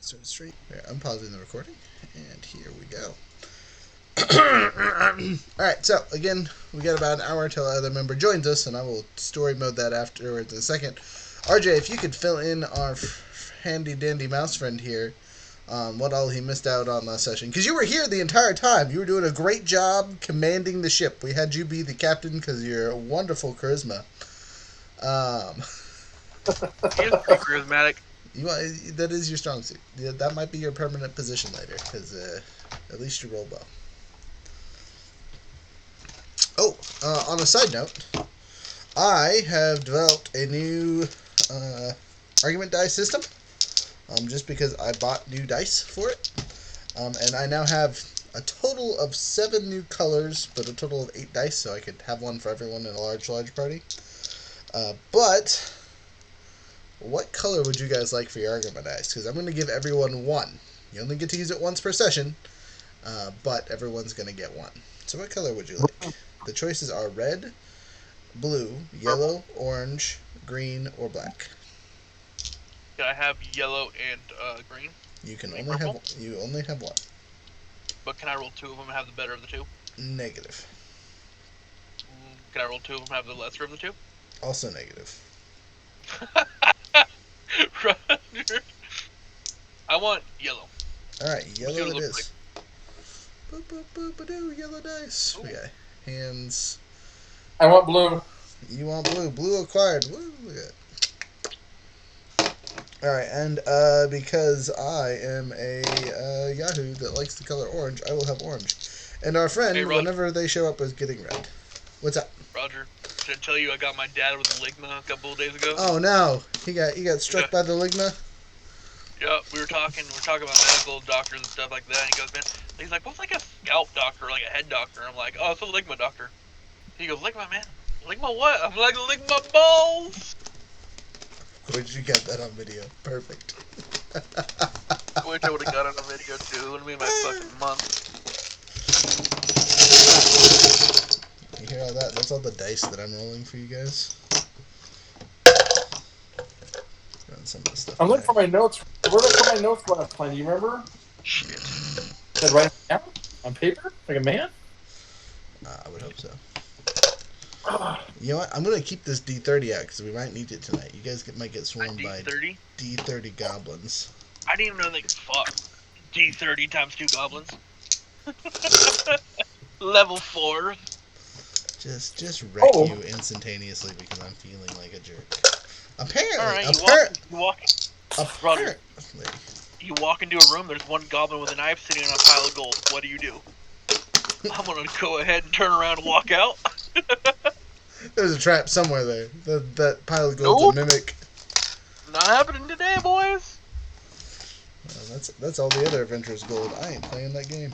Start the stream. I'm pausing the recording, and here we go. Alright, so again, we got about an hour until our other member joins us, and I will story mode that afterwards in a second. RJ, if you could fill in our handy dandy mouse friend here on what all he missed out on last session, because you were here the entire time. You were doing a great job commanding the ship. We had you be the captain because of your wonderful charisma. He is pretty charismatic. That is your strong suit. Yeah, that might be your permanent position later, because at least you roll well. Oh, on a side note, I have developed a new argument dice system, just because I bought new dice for it, and I now have a total of 7 new colors, but a total of 8 dice, so I could have one for everyone in a large party. But what color would you guys like for your argument dice? Because I'm going to give everyone one. You only get to use it once per session, but everyone's going to get one. So what color would you like? The choices are red, blue, yellow, orange, green, or black. Can I have yellow and green? You only have one. But can I roll 2 of them and have the better of the 2? Negative. Can I roll 2 of them and have the lesser of the 2? Also negative. I want yellow. Alright, yellow it is. Like? Boop, yellow dice. Ooh. We got hands. I want blue. You want blue. Blue acquired. Woo, look at it. Alright, and because I am a Yahoo that likes the color orange, I will have orange. And our friend, whenever they show up, is getting red. What's up? Roger, did I tell you I got my dad with a ligma a couple of days ago? Oh no, he got struck by the ligma. Yeah, we were talking about medical doctors and stuff like that. And he goes, man, he's like, what's like a scalp doctor, like a head doctor? I'm like, oh, it's a ligma doctor. He goes, ligma, man, ligma what? I'm like, ligma balls. Where did you get that on video? Perfect. I wish I would have got it on video too. It would have been my fucking month. You hear all that? That's all the dice that I'm rolling for you guys. Some of the stuff I'm looking for my notes. Where did I put my notes last time? Do you remember? Shit. Did I write it down on paper? Like a man? I would hope so. You know what? I'm going to keep this D30 out because we might need it tonight. You guys might get swarmed by D30 goblins. I didn't even know they could fuck. D30 times 2 goblins. Level 4. Just wreck you instantaneously because I'm feeling like a jerk. Apparently, you walk into a room, there's one goblin with a knife sitting on a pile of gold. What do you do? I'm gonna go ahead and turn around and walk out. There's a trap somewhere there. That pile of gold's a mimic. Not happening today, boys. That's all the other adventurers' gold. I ain't playing that game.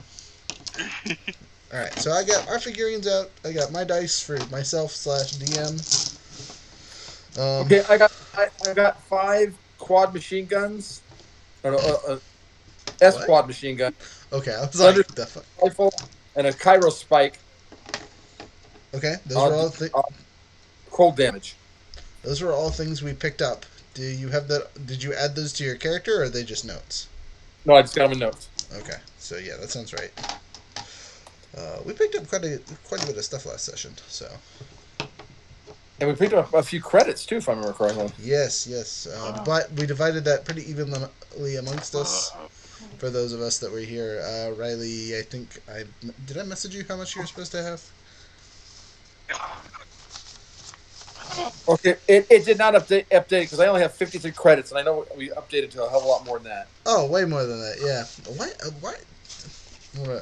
Alright, so I got our figurines out. I got my dice for myself/DM. Okay, I got 5 quad machine guns. S-quad machine gun. Okay, I was like, the fuck? Rifle and a Cairo spike. Okay, those were all cold damage. Those were all things we picked up. Do you have that? Did you add those to your character, or are they just notes? No, I just got them in notes. Okay, so yeah, that sounds right. We picked up quite a bit of stuff last session, so. And we picked up a few credits, too, if I remember correctly. Yes. But we divided that pretty evenly amongst us for those of us that were here. Riley, I think did I message you how much you were supposed to have? Okay, it did not update because I only have 53 credits, and I know we updated to a hell of a lot more than that. Oh, way more than that, yeah. What?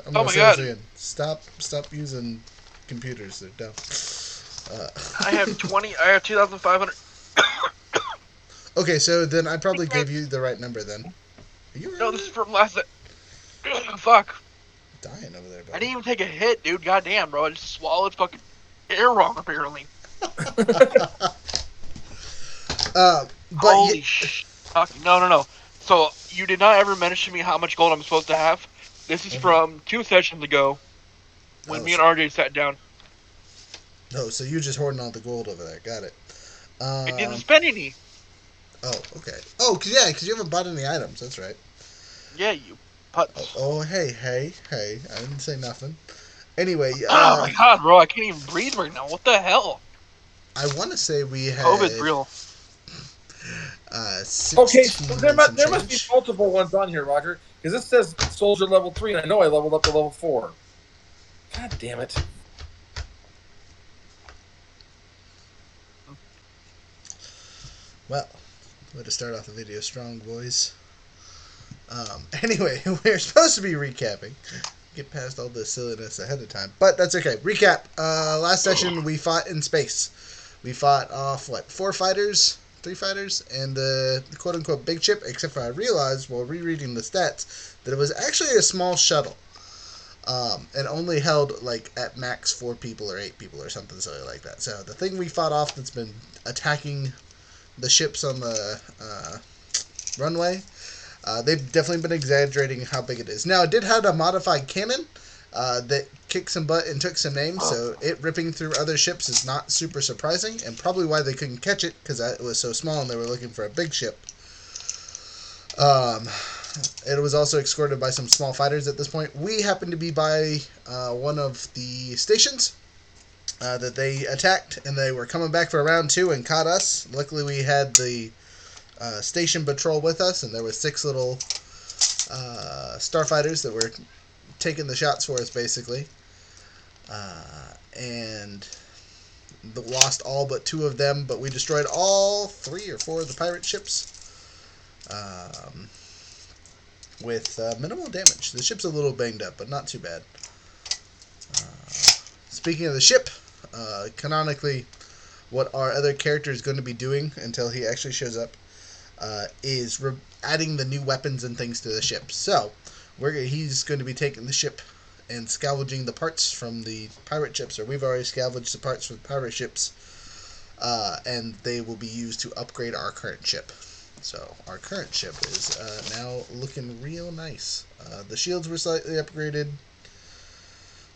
I'm gonna say this again. Stop using computers, they're dumb. I have 2,500. Okay, so then I probably gave you the right number then. Are you No, this is from last. Fuck. Dying over there, bro. I didn't even take a hit, dude. Goddamn, bro. I just swallowed fucking air wrong, apparently. Holy shit. No. So, you did not ever mention to me how much gold I'm supposed to have. This is from 2 sessions ago when me and RJ sat down. No, so you're just hoarding all the gold over there. Got it. I didn't spend any. Oh, okay. Oh, because you haven't bought any items. That's right. Yeah, you putz. Hey. I didn't say nothing. Anyway, Oh my god, bro, I can't even breathe right now. What the hell? I want to say we COVID's had real. Okay, 16 so and some there must be change. multiple ones on here, Roger, because this says soldier level 3, and I know I leveled up to level 4. God damn it. Well, way to start off the video strong, boys. Anyway, we're supposed to be recapping. Get past all this silliness ahead of time, but that's okay. Recap. Last session we fought in space. We fought off three fighters, and the quote unquote big ship. Except for I realized while rereading the stats that it was actually a small shuttle, and only held at max 4 people or 8 people or something silly like that. So the thing we fought off that's been attacking the ships on the runway. They've definitely been exaggerating how big it is. Now, it did have a modified cannon that kicked some butt and took some names, so it ripping through other ships is not super surprising, and probably why they couldn't catch it, because it was so small and they were looking for a big ship. It was also escorted by some small fighters at this point. We happened to be by one of the stations that they attacked, and they were coming back for round 2 and caught us. Luckily, we had the station patrol with us, and there was 6 little starfighters that were taking the shots for us, basically. And lost all but 2 of them, but we destroyed all 3 or 4 of the pirate ships with minimal damage. The ship's a little banged up, but not too bad. Speaking of the ship, canonically, what our other character is going to be doing until he actually shows up is adding the new weapons and things to the ship. So, he's going to be taking the ship and scavenging the parts from the pirate ships, or we've already scavenged the parts from the pirate ships, and they will be used to upgrade our current ship. So, our current ship is now looking real nice. The shields were slightly upgraded.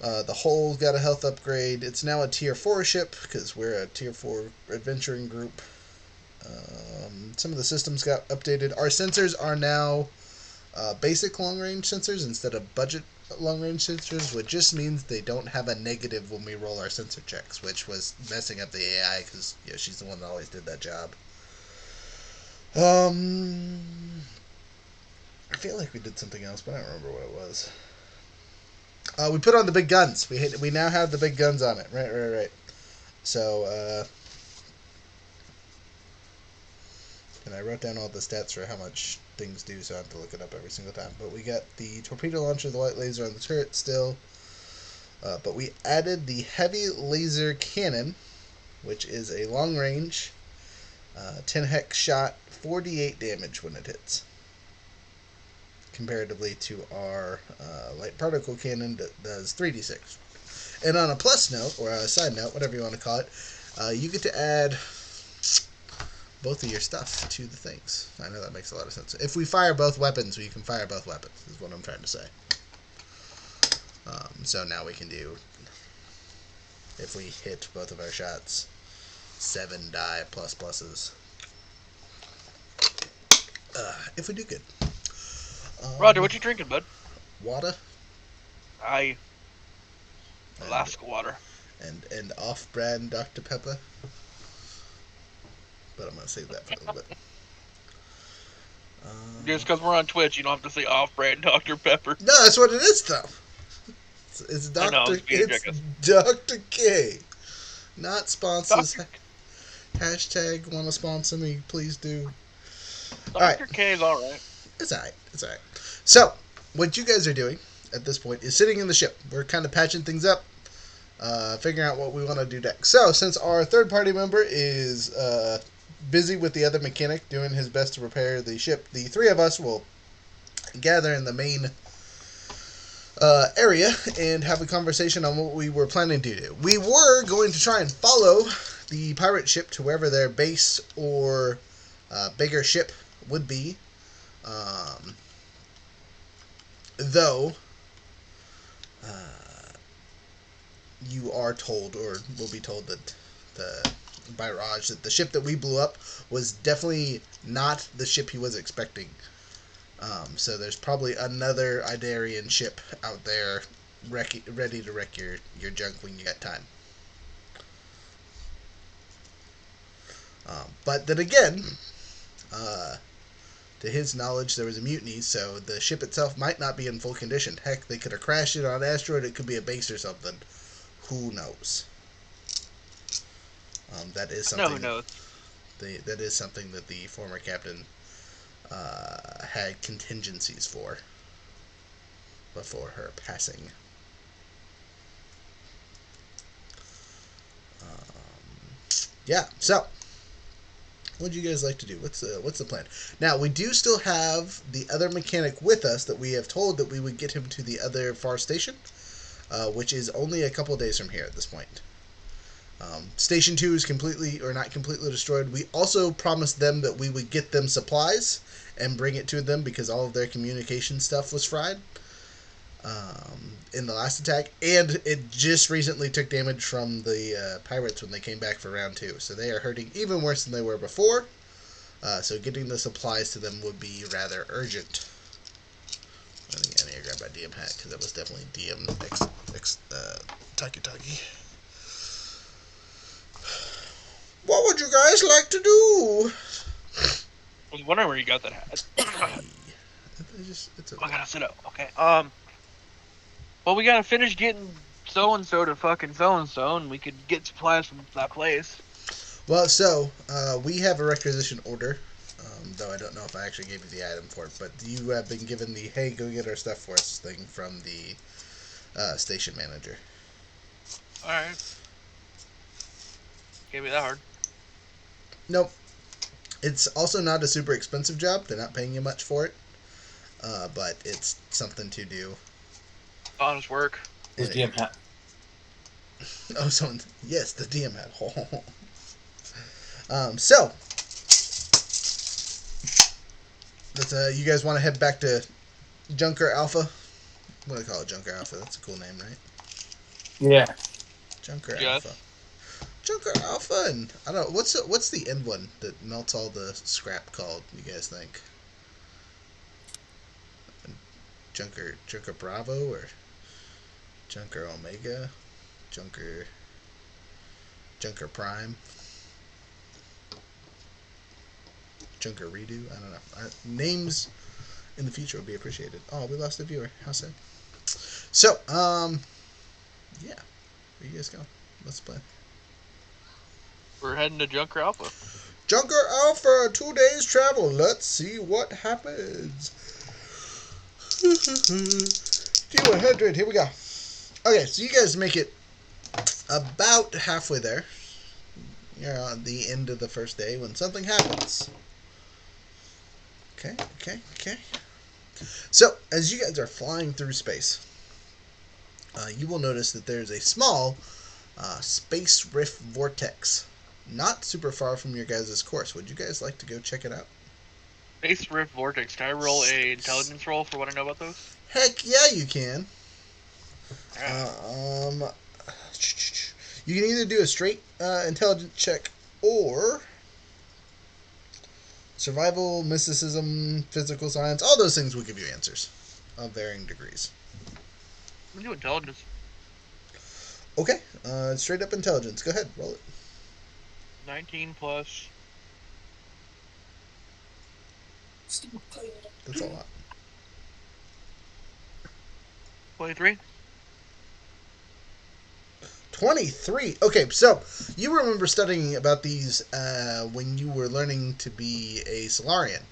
The hull's got a health upgrade. It's now a tier 4 ship, because we're a tier 4 adventuring group. Some of the systems got updated. Our sensors are now basic long-range sensors instead of budget long-range sensors, which just means they don't have a negative when we roll our sensor checks, which was messing up the AI because she's the one that always did that job. I feel like we did something else, but I don't remember what it was. We put on the big guns. We now have the big guns on it. Right. So, and I wrote down all the stats for how much things do, so I have to look it up every single time. But we got the torpedo launcher, the light laser on the turret still. But we added the heavy laser cannon, which is a long range, 10 hex shot, 48 damage when it hits. Comparatively to our light particle cannon that does 3d6. And on a plus note, or a side note, whatever you want to call it, you get to add both of your stuff to the things. I know that makes a lot of sense. If we fire both weapons, we can fire both weapons, is what I'm trying to say. So now we can do, if we hit both of our shots, 7 die plus pluses. If we do good. Roger, what you drinking, bud? Water. Alaska water. And off-brand Dr. Pepper. But I'm going to save that for a little bit. Just because we're on Twitch, you don't have to say off-brand Dr. Pepper. No, that's what it is, though. It's I know, it's Dr. K. Not sponsors. Dr. Hashtag want to sponsor me, please do. Dr. K is alright. It's alright. So, what you guys are doing at this point is sitting in the ship. We're kind of patching things up, figuring out what we want to do next. So, since our third party member is busy with the other mechanic doing his best to repair the ship, the 3 of us will gather in the main area and have a conversation on what we were planning to do. We were going to try and follow the pirate ship to wherever their base or bigger ship would be. Though you are told, or will be told, that by Raj that the ship that we blew up was definitely not the ship he was expecting So there's probably another Idearian ship out there ready to wreck your junk when you got time. But then again, to his knowledge, there was a mutiny, so the ship itself might not be in full condition. Heck, they could have crashed it on an asteroid. It could be a base or something. Who knows? That is something. No, who knows? That is something that the former captain had contingencies for before her passing. Yeah. So, what do you guys like to do? What's the plan? Now, we do still have the other mechanic with us that we have told that we would get him to the other far station, which is only a couple days from here at this point. Station 2 is completely, or not completely destroyed. We also promised them that we would get them supplies and bring it to them because all of their communication stuff was fried in the last attack. And it just recently took damage from the pirates when they came back for round 2. So they are hurting even worse than they were before. So getting the supplies to them would be rather urgent. I need to grab my DM hat because that was definitely DM Taki. What would you guys like to do? I was wondering where you got that hat. It's I gotta sit up. Okay. Well, we gotta finish getting so-and-so to fucking so-and-so, and we could get supplies from that place. Well, so, we have a requisition order, though I don't know if I actually gave you the item for it, but you have been given the, hey, go get our stuff for us thing from the station manager. Alright. Can't be that hard. Nope. It's also not a super expensive job. They're not paying you much for it, but it's something to do. Honest work. His DM hat. Oh, yes, the DM hat. So, you guys want to head back to Junker Alpha? What do I call it, Junker Alpha? That's a cool name, right? Yeah. Junker Yes. Alpha. Junker Alpha, and I don't know, what's the end one that melts all the scrap called, you guys think? Junker Bravo, or Junker Omega? Junker Prime? Junker Redo? I don't know. Names in the future would be appreciated. Oh, we lost a viewer. How sad. So, yeah. Where you guys going? What's the plan? We're heading to Junker Alpha. Junker Alpha, 2 days travel. Let's see what happens. T100, here we go. Okay, so you guys make it about halfway there. You're on the end of the first day when something happens. Okay. So, as you guys are flying through space, you will notice that there's a small space rift vortex not super far from your guys' course. Would you guys like to go check it out? Space Rift Vortex. Can I roll a intelligence roll for what I know about those? Heck yeah, you can. You can either do a straight intelligence check or survival, mysticism, physical science. All those things will give you answers of varying degrees. I'm gonna do intelligence. Okay, straight up intelligence. Go ahead, roll it. 19 plus. That's a lot. 23. 23. Okay, so you remember studying about these when you were learning to be a Solarian.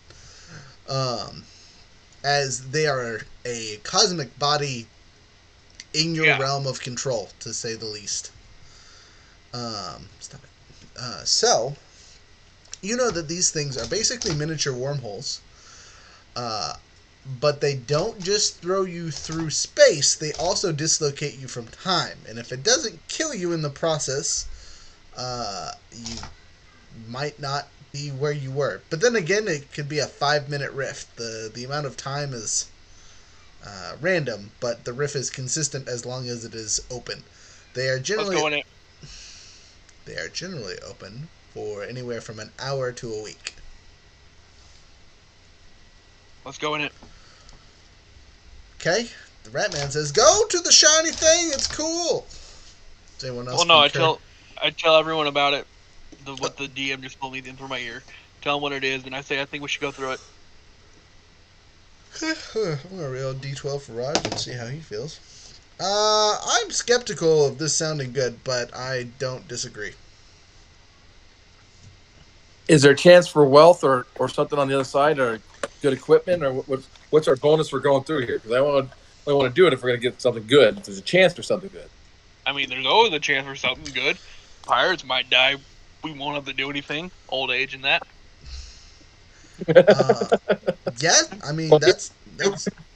As they are a cosmic body in your realm of control, to say the least. Stop it. So, you know that these things are basically miniature wormholes. But they don't just throw you through space, they also dislocate you from time. And if it doesn't kill you in the process, you might not be where you were. But then again, it could be a 5-minute rift. The amount of time is random, but the rift is consistent as long as it is open. They are generally open for anywhere from an hour to a week. Let's go in it. Okay. The Ratman says, "Go to the shiny thing. It's cool." Does anyone else Well, no, concur? I tell everyone about it. What the DM just told me in through my ear. Tell them what it is, and I say I think we should go through it. I'm gonna roll D12 for Raj and see how he feels. I'm skeptical of this sounding good, but I don't disagree. Is there a chance for wealth or something on the other side, or good equipment, or what's our bonus for going through here? Because I only want to do it if we're going to get something good. If there's a chance for something good. I mean, there's always a chance for something good. Pirates might die. We won't have to do anything. Old age and that. Yeah, I mean Well, that's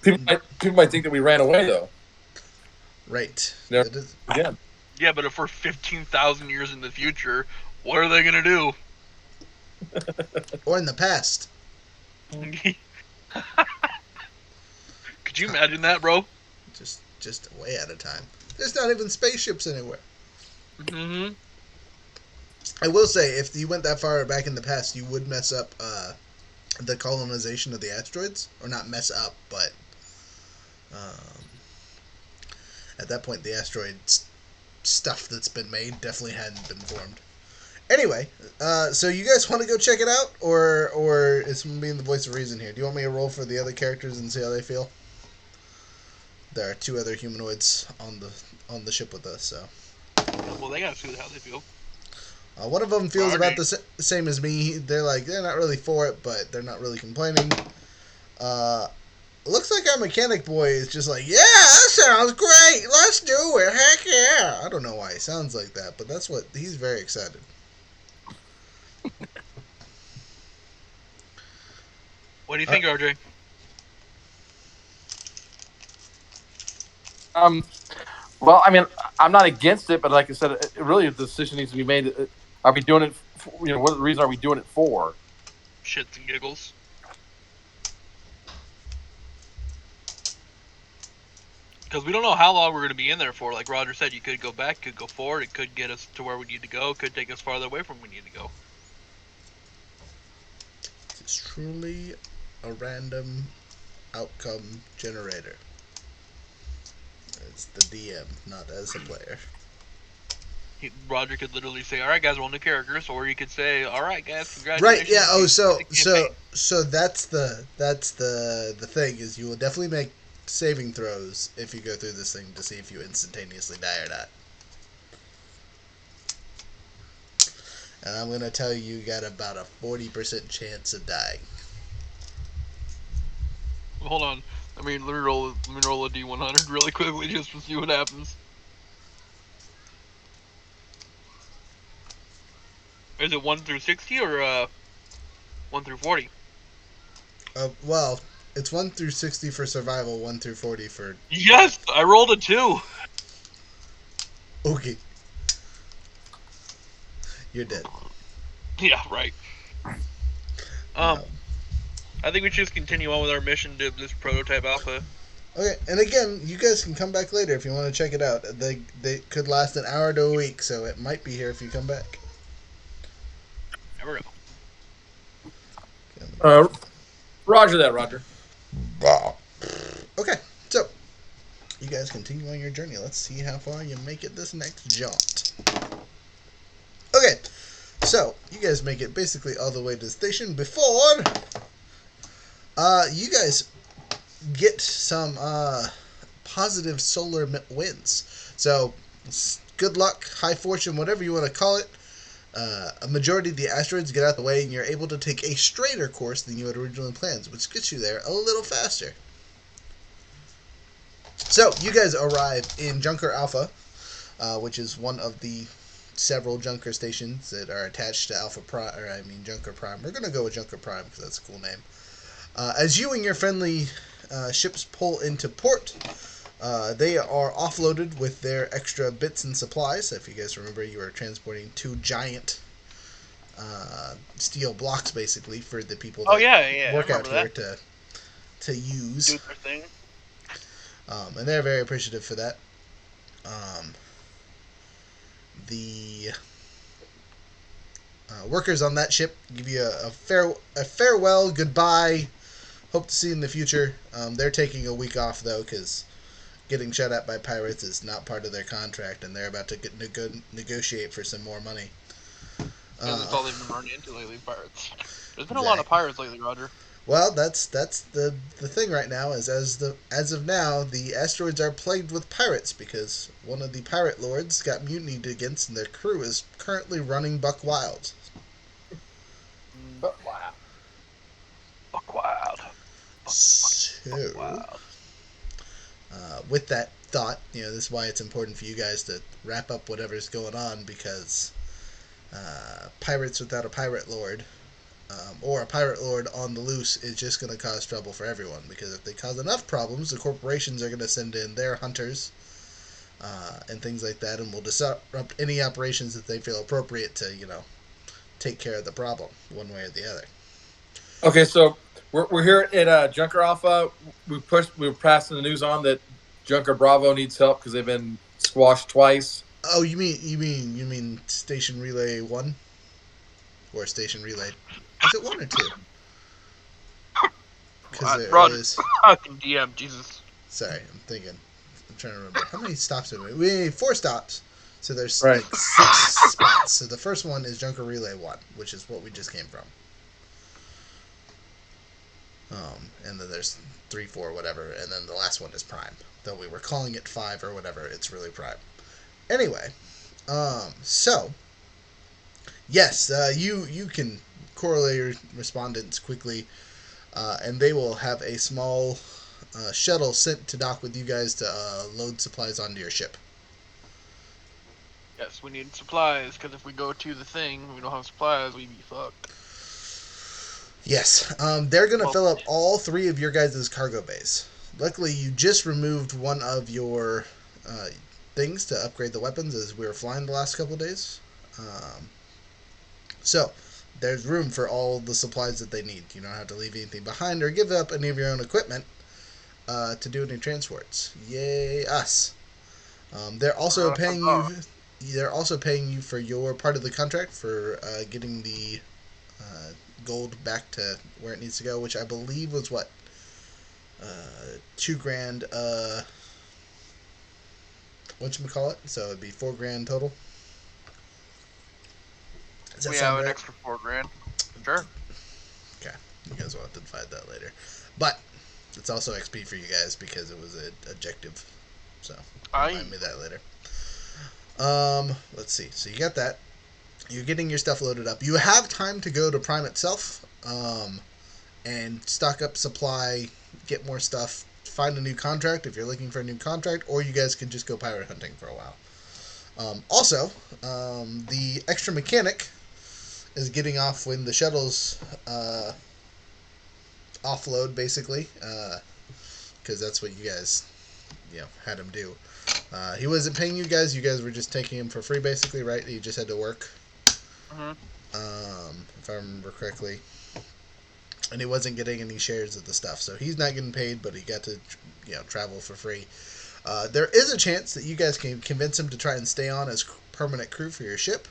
people might think that we ran away though. right. Yeah. That is, Yeah. Yeah, but if we're 15,000 years in the future, what are they gonna do? or in the past. Could you imagine that, bro? Just way out of time. There's not even spaceships anywhere. Mm-hmm. I will say, if you went that far back in the past, you would mess up the colonization of the asteroids, or not mess up, but at that point, the asteroid stuff that's been made definitely hadn't been formed. Anyway, so you guys want to go check it out, or is someone being the voice of reason here? Do you want me to roll for the other characters and see how they feel? There are 2 other humanoids on the ship with us, so. Well, they gotta see how they feel. One of them feels Alrighty. about the same as me. They're not really for it, but they're not really complaining. Looks like our mechanic boy is just like, yeah, that sounds great. Let's do it. Heck yeah. I don't know why he sounds like that, but that's what he's very excited. What do you think, RJ? Well, I mean, I'm not against it, but like I said, really the decision needs to be made. Are we doing it? What reason are we doing it for? Shits and giggles. Because we don't know how long we're going to be in there for. Like Roger said, you could go back, could go forward, it could get us to where we need to go, could take us farther away from where we need to go. It's truly a random outcome generator. It's the DM, not as a player. Roger could literally say, "All right, guys, we're new characters," or he could say, "All right, guys, congratulations." Right? Yeah. Oh, so that's the thing is you will definitely make saving throws if you go through this thing to see if you instantaneously die or not. And I'm gonna tell you got about a 40% chance of dying. Hold on. Let me roll a D100 really quickly just to see what happens. Is it 1 through 60 or 1 through 40? Well, it's 1 through 60 for survival, 1 through 40 for. Yes, I rolled a 2. Okay. You're dead. Yeah, right. I think we should just continue on with our mission to this prototype alpha. Okay, and again, you guys can come back later if you want to check it out. They could last an hour to a week, so it might be here if you come back. Never know. Roger that, Roger. Okay, so you guys continue on your journey. Let's see how far you make it this next jaunt. Okay, so you guys make it basically all the way to the station before you guys get some positive solar winds. So good luck, high fortune, whatever you want to call it. A majority of the asteroids get out of the way, and you're able to take a straighter course than you had originally planned, which gets you there a little faster. So you guys arrive in Junker Alpha, which is one of the several Junker stations that are attached to Junker Prime. We're gonna go with Junker Prime because that's a cool name. As you and your friendly ships pull into port, they are offloaded with their extra bits and supplies. If you guys remember, you were transporting 2 giant steel blocks, basically, for the people that work out here to use. Do their thing. And they're very appreciative for that. The workers on that ship give you a farewell, goodbye hope to see in the future. They're taking a week off though, because getting shut at by pirates is not part of their contract, and they're about to negotiate for some more money. That's all they've been running into lately, pirates. There's been a Exactly. lot of pirates lately, Roger. Well, that's the thing right now is as of now the asteroids are plagued with pirates because one of the pirate lords got mutinied against and their crew is currently running buck wild. But wow. Buck wild. So, Wow. with that thought, this is why it's important for you guys to wrap up whatever's going on because pirates without a pirate lord. Or a pirate lord on the loose is just going to cause trouble for everyone because if they cause enough problems, the corporations are going to send in their hunters and things like that, and will disrupt any operations that they feel appropriate to, take care of the problem one way or the other. Okay, so we're here at Junker Alpha. We're passing the news on that Junker Bravo needs help because they've been squashed twice. Oh, you mean Station Relay 1 or Station Relay? Is it 1 or 2? Because there is. Fucking DM, Jesus. Sorry, I'm trying to remember. How many stops did we have 4 stops. So there's Right. like 6 spots. So the first one is Junker Relay 1, which is what we just came from. And then there's 3, 4, whatever, and then the last one is Prime. Though we were calling it 5 or whatever, it's really Prime. Anyway, so yes, you can correlate your respondents quickly, and they will have a small shuttle sent to dock with you guys to load supplies onto your ship. Yes, we need supplies, because if we go to the thing, we don't have supplies, we be fucked. Yes, they're going to fill up all 3 of your guys' cargo bays. Luckily, you just removed one of your things to upgrade the weapons as we were flying the last couple of days. So, there's room for all the supplies that they need. You don't have to leave anything behind or give up any of your own equipment to do any transports. Yay, us! They're also paying you. They're also paying you for your part of the contract for getting the gold back to where it needs to go, which I believe was what $2,000. Whatchamacallit? So it'd be $4,000 total. Does that We sound have an right? extra $4,000. Sure. Okay, you guys will have to divide that later. But it's also XP for you guys because it was an objective. So remind me that later. Let's see. So you got that. You're getting your stuff loaded up. You have time to go to Prime itself, and stock up supply, get more stuff, find a new contract if you're looking for a new contract, or you guys can just go pirate hunting for a while. Also, the extra mechanic is getting off when the shuttles offload, basically, because that's what you guys, had him do. He wasn't paying you guys. You guys were just taking him for free, basically, right? He just had to work. If I remember correctly. And he wasn't getting any shares of the stuff, so he's not getting paid, but he got to, travel for free. There is a chance that you guys can convince him to try and stay on as permanent crew for your ship,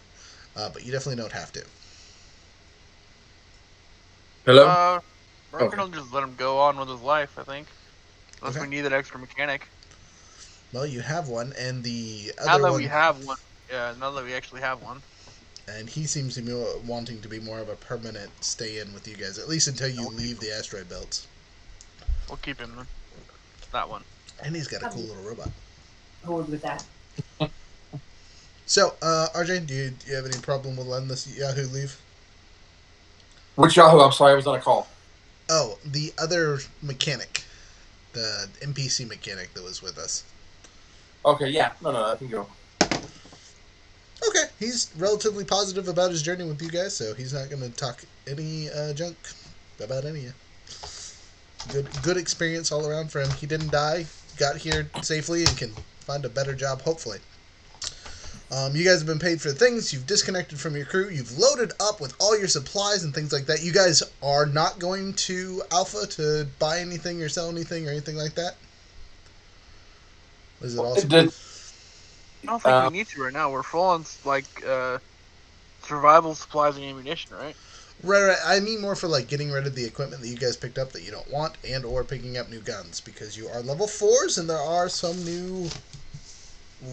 but you definitely don't have to. Hello? We're gonna just let him go on with his life, I think. Unless Okay. we need that extra mechanic. Well, you have one, and the Now other that one, we have one. Yeah, now that we actually have one. and he seems to be wanting to be more of a permanent stay-in with you guys, at least until you leave the asteroid belts. We'll keep him then. That one. And he's got a cool little robot. Bored with that. So, RJ, do you have any problem with letting this Yahoo leave? Which Yahoo? I'm sorry, I was on a call. Oh, the other mechanic. The NPC mechanic that was with us. Okay, yeah. No, I can go. Okay, he's relatively positive about his journey with you guys, so he's not going to talk any junk about any of you. Good experience all around for him. He didn't die, got here safely, and can find a better job, hopefully. You guys have been paid for things. You've disconnected from your crew. You've loaded up with all your supplies and things like that. You guys are not going to Alpha to buy anything or sell anything or anything like that? Is it also... I don't think we need to right now. We're full on, survival supplies and ammunition, right? Right. I mean more for like getting rid of the equipment that you guys picked up that you don't want, and or picking up new guns because you are level 4s, and there are some new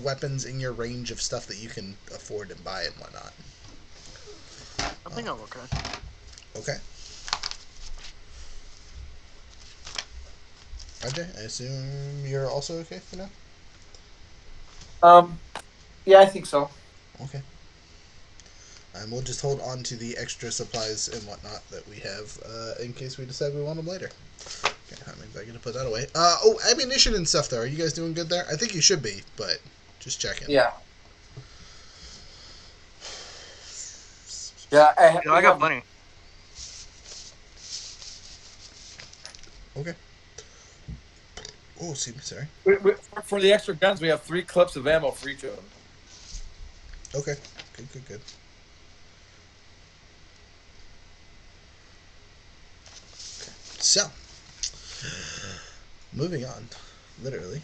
weapons in your range of stuff that you can afford and buy and whatnot. I think I'm okay. Okay. RJ, I assume you're also okay for now? Yeah, I think so. Okay. And we'll just hold on to the extra supplies and whatnot that we have in case we decide we want them later. Okay, that means I get to put that away. Ammunition and stuff, though. Are you guys doing good there? I think you should be, but just checking. Yeah. Yeah, I got plenty. Okay. Oh, excuse me, sorry. For the extra guns, we have 3 clips of ammo for each of them. Okay. Good. So, moving on, literally.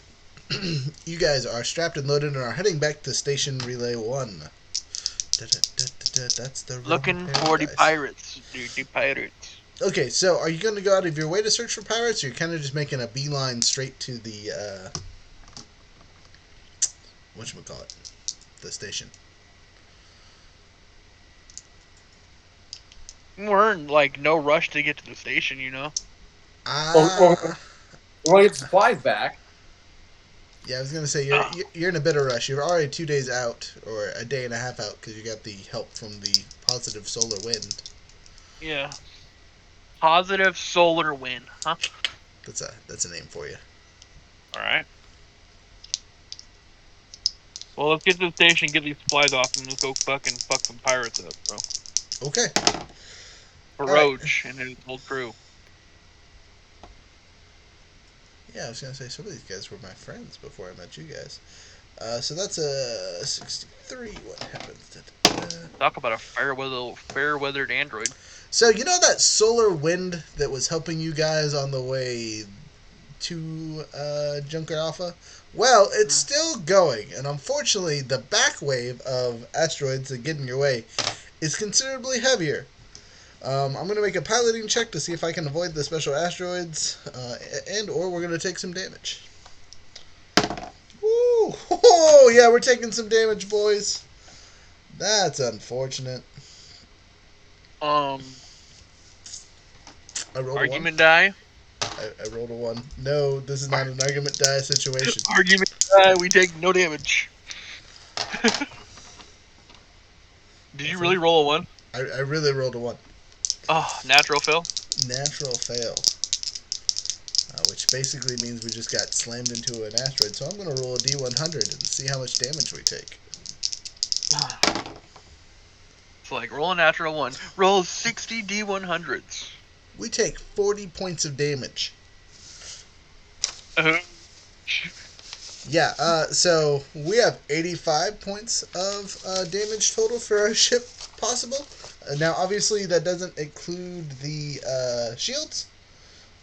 You guys are strapped and loaded and are heading back to Station Relay 1. That's the Looking for the pirates, dude. The pirates. Okay, so are you going to go out of your way to search for pirates, or you're kind of just making a beeline straight to the, whatchamacallit, the station? We're in, like, no rush to get to the station, you know? Ah. We want to get supplies back. Yeah, I was going to say, you're in a bit of rush. You're already 2 days out, or a day and a half out, because you got the help from the positive solar wind. Yeah. Positive solar wind, huh? That's a name for you. Alright. Well, let's get to the station, get these supplies off, and let's go fuck some pirates up, bro. Okay. Roach and his whole crew. Yeah, I was going to say, some of these guys were my friends before I met you guys. So that's a 63. What happens? Talk about a fair-weathered android. So, you know that solar wind that was helping you guys on the way to Junker Alpha? Well, it's still going, and unfortunately, the back wave of asteroids that get in your way is considerably heavier. I'm going to make a piloting check to see if I can avoid the special asteroids, and/or we're going to take some damage. Woo! Oh, yeah, we're taking some damage, boys. That's unfortunate. I rolled argument die? I rolled a 1. No, this is not an argument die situation. Argument die, we take no damage. Did you really roll a 1? I really rolled a 1. Oh, natural fail? Natural fail. Which basically means we just got slammed into an asteroid. So I'm going to roll a D100 and see how much damage we take. It's like, roll a natural 1. Roll 60 D100s. We take 40 points of damage. Yeah, so we have 85 points of damage total for our ship possible. Now, obviously, that doesn't include the shields.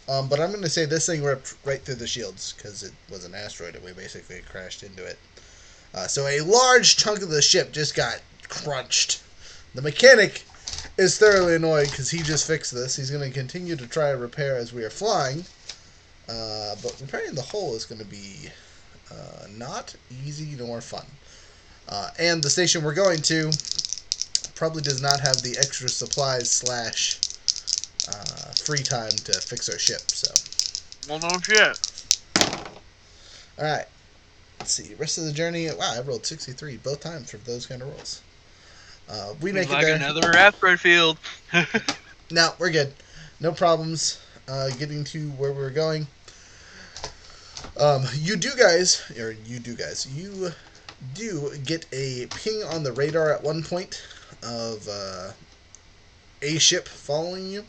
But I'm going to say this thing ripped right through the shields because it was an asteroid and we basically crashed into it. So a large chunk of the ship just got crunched. The mechanic is thoroughly annoyed because he just fixed this. He's going to continue to try to repair as we are flying. But repairing the hull is going to be not easy nor fun. And the station we're going to probably does not have the extra supplies / free time to fix our ship, so. Well, no shit. Alright. Let's see. Rest of the journey. Wow, I rolled 63 both times for those kind of rolls. We make like it there. Another asteroid field. No, we're good. No problems getting to where we're going. You do get a ping on the radar at one point of a ship following you.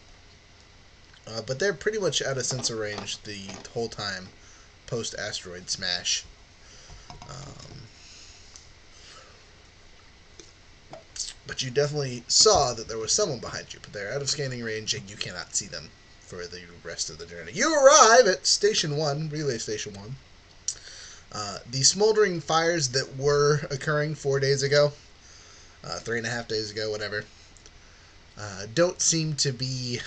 But they're pretty much out of sensor range the whole time post-asteroid smash. But you definitely saw that there was someone behind you, but they're out of scanning range and you cannot see them for the rest of the journey. You arrive at Station 1, Relay Station 1. The smoldering fires that were occurring 4 days ago, 3.5 days ago, whatever, don't seem to be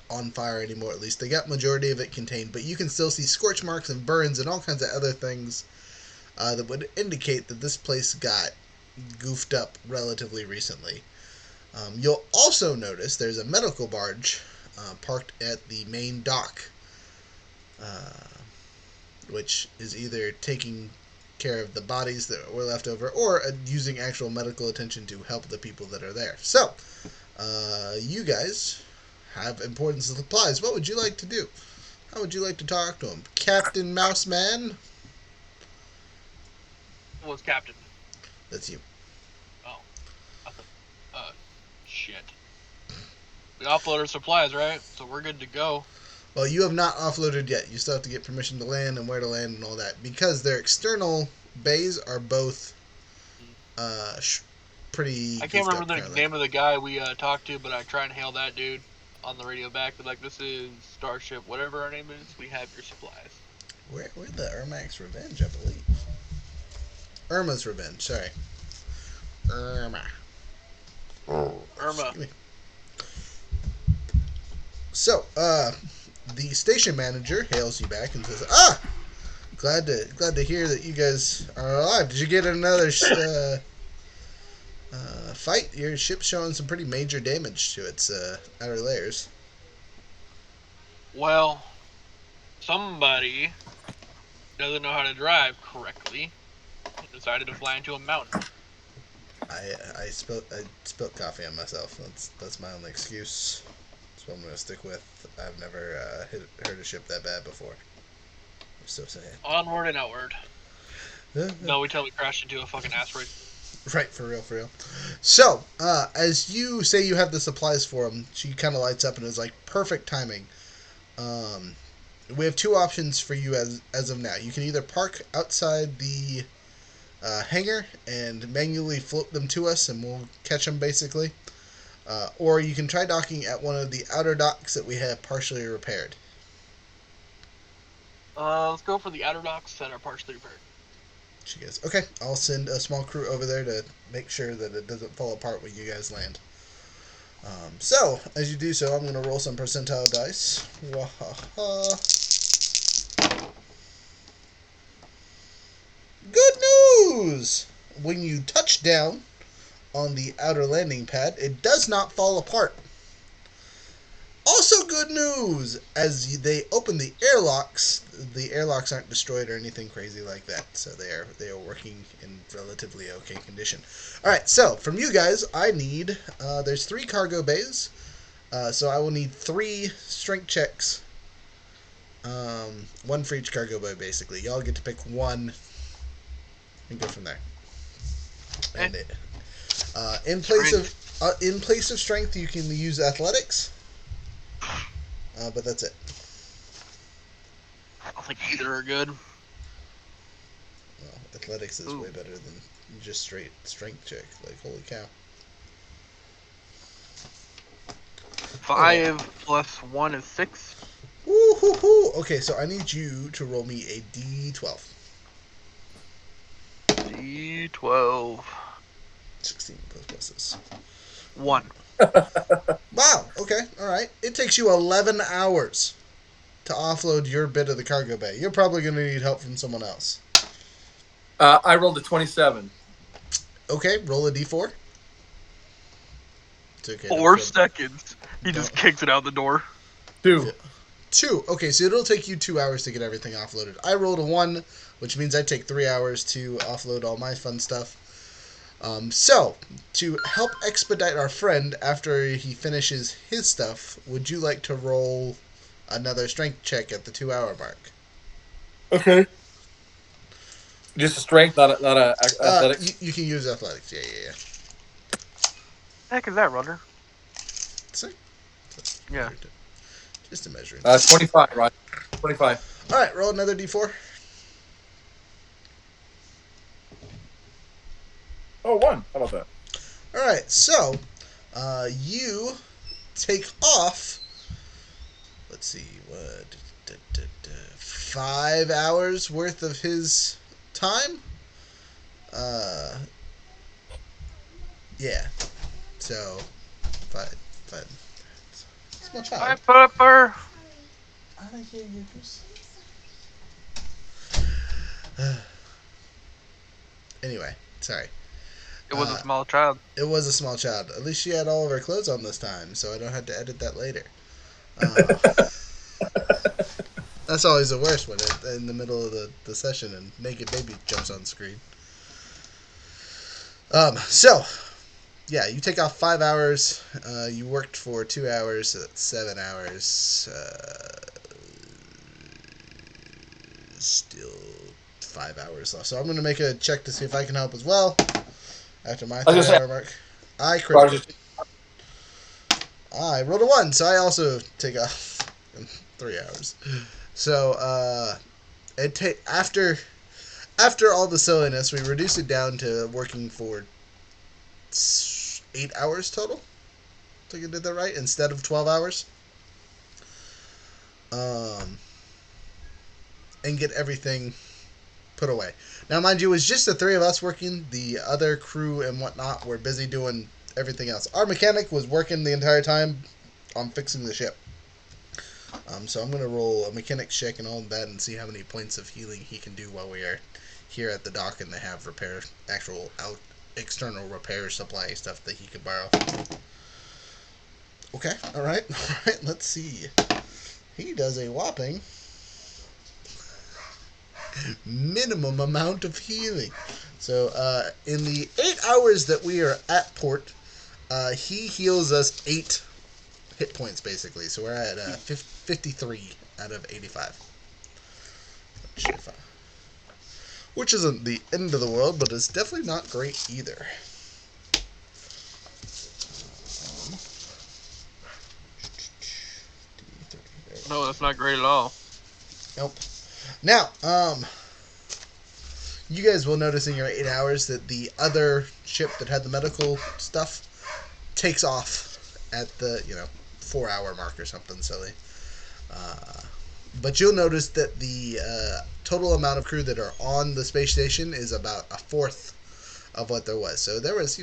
on fire anymore. At least they got majority of it contained, but you can still see scorch marks and burns and all kinds of other things that would indicate that this place got goofed up relatively recently. You'll also notice there's a medical barge parked at the main dock, which is either taking care of the bodies that were left over or using actual medical attention to help the people that are there. So, you guys have important supplies. What would you like to do? How would you like to talk to him? Captain Mouseman? Who was captain? That's you. Oh. Shit. We offload our supplies, right? So we're good to go. Well, you have not offloaded yet. You still have to get permission to land and where to land and all that. Because their external bays are both pretty... I can't remember the name of the guy we talked to, but I try and hail that dude on the radio back. But like, this is Starship, whatever our name is. We have your supplies. We're the Ermac's Revenge, I believe. Irma's Revenge, sorry. Irma. So, the station manager hails you back and says, glad to hear that you guys are alive. Did you get another fight? Your ship's showing some pretty major damage to its outer layers. Well, somebody doesn't know how to drive correctly and decided to fly into a mountain. I spilt coffee on myself. That's my only excuse. That's what I'm gonna stick with. I've never heard a ship that bad before. I'm so sad. Onward and outward. No, we totally crashed into a fucking asteroid. Right, for real. So, as you say you have the supplies for him, she kind of lights up and is like, perfect timing. We have two options for you as of now. You can either park outside the hangar and manually float them to us and we'll catch them basically. Or you can try docking at one of the outer docks that we have partially repaired. Let's go for the outer docks that are partially repaired. She goes, okay, I'll send a small crew over there to make sure that it doesn't fall apart when you guys land. So, as you do so, I'm going to roll some percentile dice. Wahaha. Good news! When you touch down on the outer landing pad, it does not fall apart. Also good news! As they open the airlocks aren't destroyed or anything crazy like that, so they are working in relatively okay condition. Alright, so from you guys, I need, there's 3 cargo bays, so I will need 3 strength checks, 1 for each cargo bay basically. Y'all get to pick one and go from there. And in place of strength, you can use athletics. But that's it. I don't think either are good. Well, athletics is way better than just straight strength check. Like, holy cow. 5 plus 1 is 6. Woo-hoo-hoo! Okay, so I need you to roll me a D12. D12. 16 plus pluses. 1. Wow, okay, alright. It takes you 11 hours to offload your bit of the cargo bay. You're probably going to need help from someone else. I rolled a 27. Okay, roll a D4. It's okay. 4 seconds. He just kicks it out the door. 2. 2. Okay, so it'll take you 2 hours to get everything offloaded. I rolled a 1, which means I take 3 hours to offload all my fun stuff. So, to help expedite our friend after he finishes his stuff, would you like to roll another strength check at the 2-hour mark? Okay. Just a strength, not a athletics? You can use athletics, yeah. Heck is that, Runner? So, Yeah. Just a measuring. 25, right? 25. Alright, roll another D4. Oh, 1. How about that? Alright, so, you take off, let's see, 5 hours worth of his time? Yeah. So, but small child. Hi, Pepper. I don't hear you, Goose. Anyway, sorry. It was a small child. It was a small child. At least she had all of her clothes on this time, so I don't have to edit that later. That's always the worst when in the middle of the session and naked baby jumps on screen. So, yeah, you take off 5 hours. You worked for 2 hours, so that's 7 hours. Still 5 hours left. So I'm going to make a check to see if I can help as well. After my 3 hour mark. I crit. I rolled a 1, so I also take off 3 hours. So, after all the silliness, we reduced it down to working for 8 hours total. I think I did that right, instead of 12 hours. And get everything put away. Now, mind you, it was just the 3 of us working. The other crew and whatnot were busy doing everything else. Our mechanic was working the entire time on fixing the ship. So I'm going to roll a mechanics check and all of that and see how many points of healing he can do while we are here at the dock and they have actual external repair supply stuff that he could borrow. Okay, alright, let's see. He does a whopping minimum amount of healing. So, in the 8 hours that we are at port, he heals us 8 hit points, basically. So we're at 53 out of 85. Which isn't the end of the world, but it's definitely not great either. No, that's not great at all. Nope. Now, you guys will notice in your 8 hours that the other ship that had the medical stuff takes off at the 4 hour mark or something silly. But you'll notice that the total amount of crew that are on the space station is about a fourth of what there was. So there was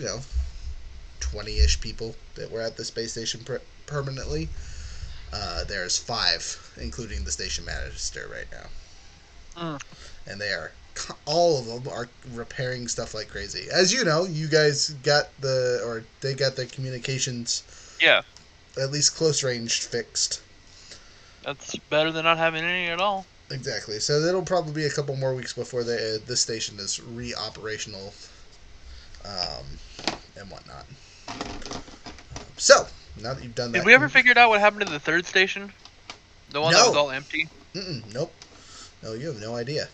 20-ish people that were at the space station permanently. There's 5, including the station master right now. And all of them are repairing stuff like crazy. As you know, you guys got they got their communications, at least close range, fixed. That's better than not having any at all. Exactly. So it'll probably be a couple more weeks before the station is re-operational, and whatnot. So now that you've done that, did we ever figure out what happened to the 3rd station? The one that was all empty? Nope. No, you have no idea.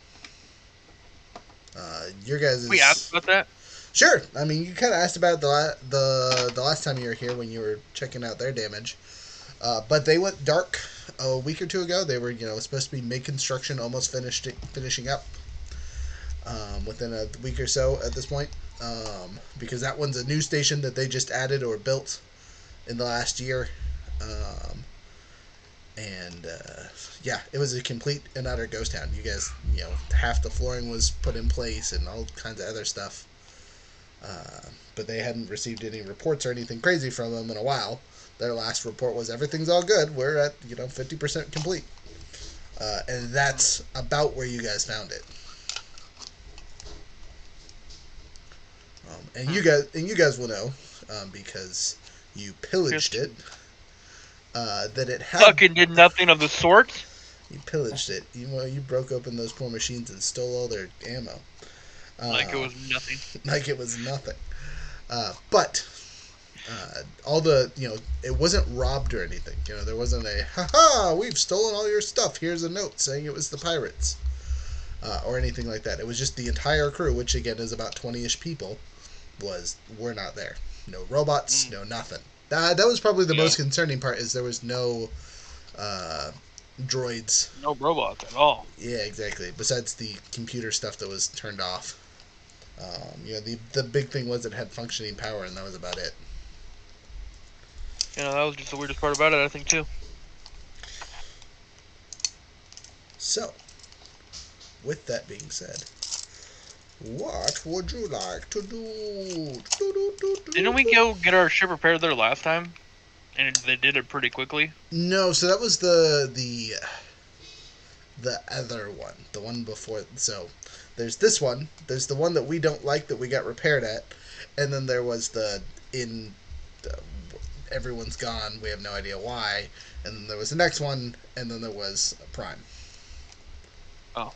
Your guys. We asked about that? Sure. I mean, you kind of asked about the last time you were here when you were checking out their damage. But they went dark a week or 2 ago. They were, supposed to be mid-construction, almost finishing up within a week or so at this point. Because that one's a new station that they just added or built in the last year. Yeah, it was a complete and utter ghost town. You guys, half the flooring was put in place and all kinds of other stuff. But they hadn't received any reports or anything crazy from them in a while. Their last report was everything's all good. We're at 50% complete, and that's about where you guys found it. And you guys will know because you pillaged it. That it had fucking did nothing of the sort. You pillaged it. You broke open those poor machines and stole all their ammo. Like it was nothing. Like it was nothing. But all the it wasn't robbed or anything. There wasn't a ha we've stolen all your stuff. Here's a note saying it was the pirates, or anything like that. It was just the entire crew, which again is about 20-ish people, were not there. No robots, no nothing. That was probably the most concerning part. Is there was no droids. No robots at all. Yeah, exactly. Besides the computer stuff that was turned off. The big thing was it had functioning power, and that was about it. That was just the weirdest part about it, I think, too. So, with that being said, What would you like to do? Didn't we go get our ship repaired there last time? And they did it pretty quickly. No, so that was the other one, the one before. So there's this one. There's the one that we don't like that we got repaired at, and then there was the everyone's gone. We have no idea why. And then there was the next one, and then there was Prime. Oh.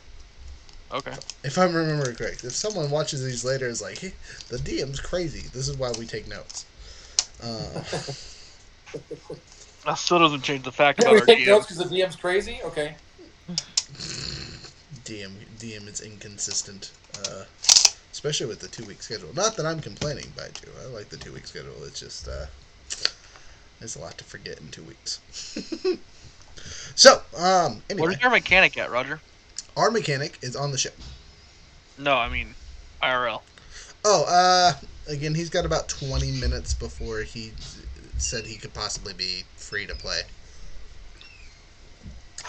Okay. If I remember correct, if someone watches these later is like, hey, the DM's crazy. This is why we take notes. That still doesn't change the fact Yeah, about we our take DM. notes because the DM's crazy. Okay. DM is inconsistent, especially with the 2-week schedule. Not that I'm complaining, by you. I like the 2-week schedule. It's just there's a lot to forget in 2 weeks. So, anyway, Where's your mechanic at, Roger? our mechanic is on the ship. No, I mean IRL. Oh, again, he's got about 20 minutes before he said he could possibly be free to play.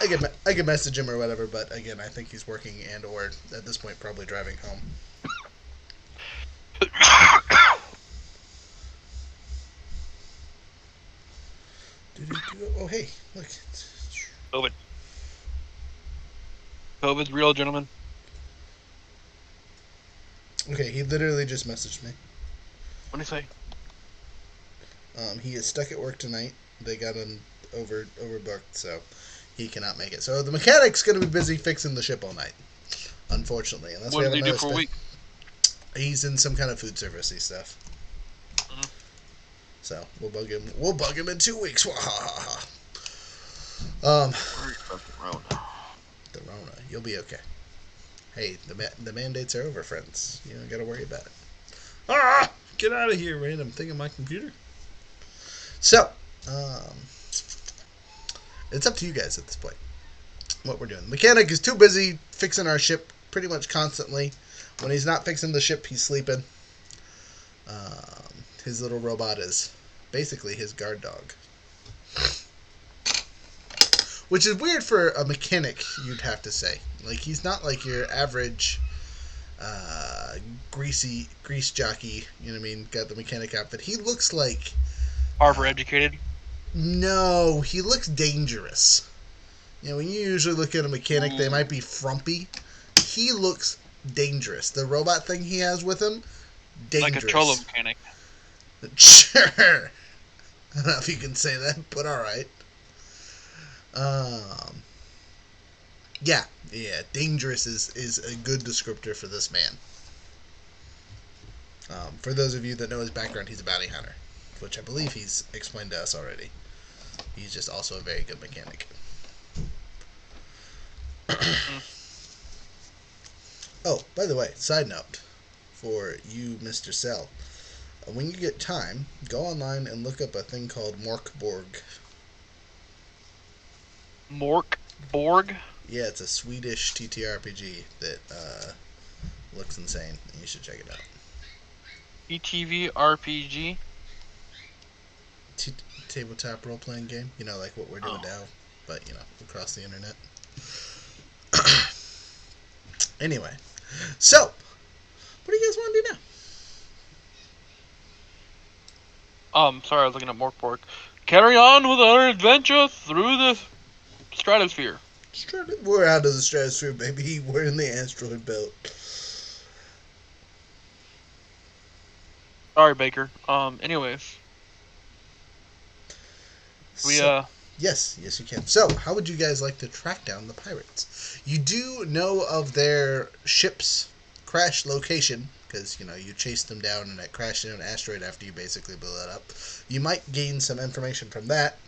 I could message him or whatever, but again, I think he's working and or at this point probably driving home. Oh, hey, look. COVID's real, gentlemen. Okay, he literally just messaged me. What do you say? He is stuck at work tonight. They got him overbooked, so he cannot make it. So the mechanic's going to be busy fixing the ship all night, unfortunately. Unless What we did have he do another for a week? He's in some kind of food servicey stuff. Mhm. So we'll bug him. We'll bug him in 2 weeks. The Rona. You'll be okay. Hey, the mandates are over, friends. You don't got to worry about it. Get out of here, random thing on my computer. So, it's up to you guys at this point. What we're doing. The mechanic is too busy fixing our ship pretty much constantly. When he's not fixing the ship, he's sleeping. His little robot is basically his guard dog. Which is weird for a mechanic, you'd have to say. Like, he's not like your average grease jockey, you know what I mean? Got the mechanic outfit. He looks like... Harvard educated. No, he looks dangerous. You know, when you usually look at a mechanic, they might be frumpy. He looks dangerous. The robot thing he has with him, dangerous. Like a trollo mechanic. Sure. I don't know if you can say that, but alright. Yeah, dangerous is a good descriptor for this man. For those of you that know his background, he's a bounty hunter, which I believe he's explained to us already. He's just also a very good mechanic. Oh, by the way, side note for you, Mr. Cell. When you get time, go online and look up a thing called Morkborg. Morkborg? Yeah, it's a Swedish TTRPG that looks insane. You should check it out. ETV RPG? Tabletop role-playing game. You know, like what we're doing now, but, you know, across the internet. Anyway, so, what do you guys want to do now? Sorry, I was looking at Morkborg. Carry on with our adventure through the stratosphere. We're out of the stratosphere, baby. We're in the asteroid belt. Sorry, Baker. Anyways. Yes, you can. So, how would you guys like to track down the pirates? You do know of their ship's crash location, because, you know, you chased them down and it crashed into an asteroid after you basically blew it up. You might gain some information from that.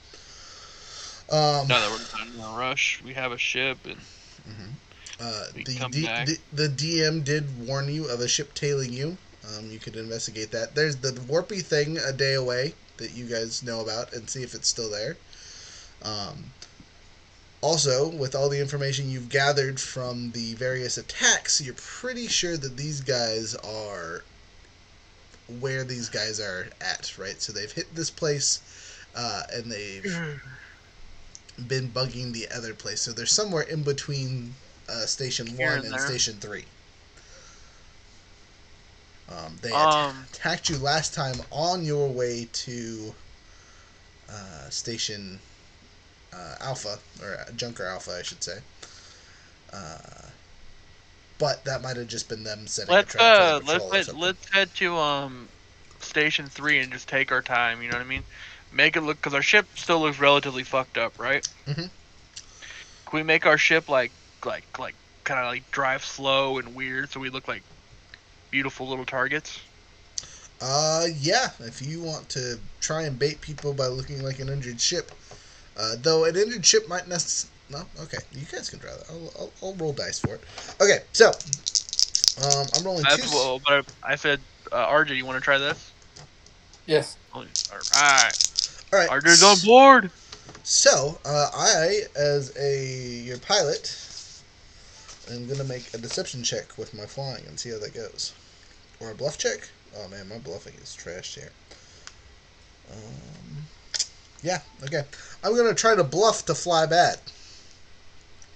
Now that we're in a rush, we have a ship, and the DM did warn you of a ship tailing you. You could investigate that. There's the warpy thing a day away that you guys know about and see if it's still there. Also, with all the information you've gathered from the various attacks, you're pretty sure that these guys are where these guys are at, right? So they've hit this place, and they've been bugging the other place. So they're somewhere in between Station 1 and Station 3. They Um, attacked you last time on your way to Station Alpha, or Junker Alpha, I should say. But that might have just been them setting a trap for the patrol or something. let's head to Station 3 and just take our time. You know what I mean? Make it look, because our ship still looks relatively fucked up, right? Mhm. Can we make our ship like kind of like drive slow and weird, so we look like beautiful little targets? Yeah, if you want to try and bait people by looking like an injured ship. Though an injured ship might no, okay, you guys can try that. I'll roll dice for it. Okay, so I'm rolling That's two. what but I said. RJ, you want to try this? Yes. All right, All right, RJ's on board. so I, as your pilot, am gonna make a deception check with my flying and see how that goes, or a bluff check. Oh man, my bluffing is trashed here. Yeah, okay. I'm gonna try to bluff to fly bad.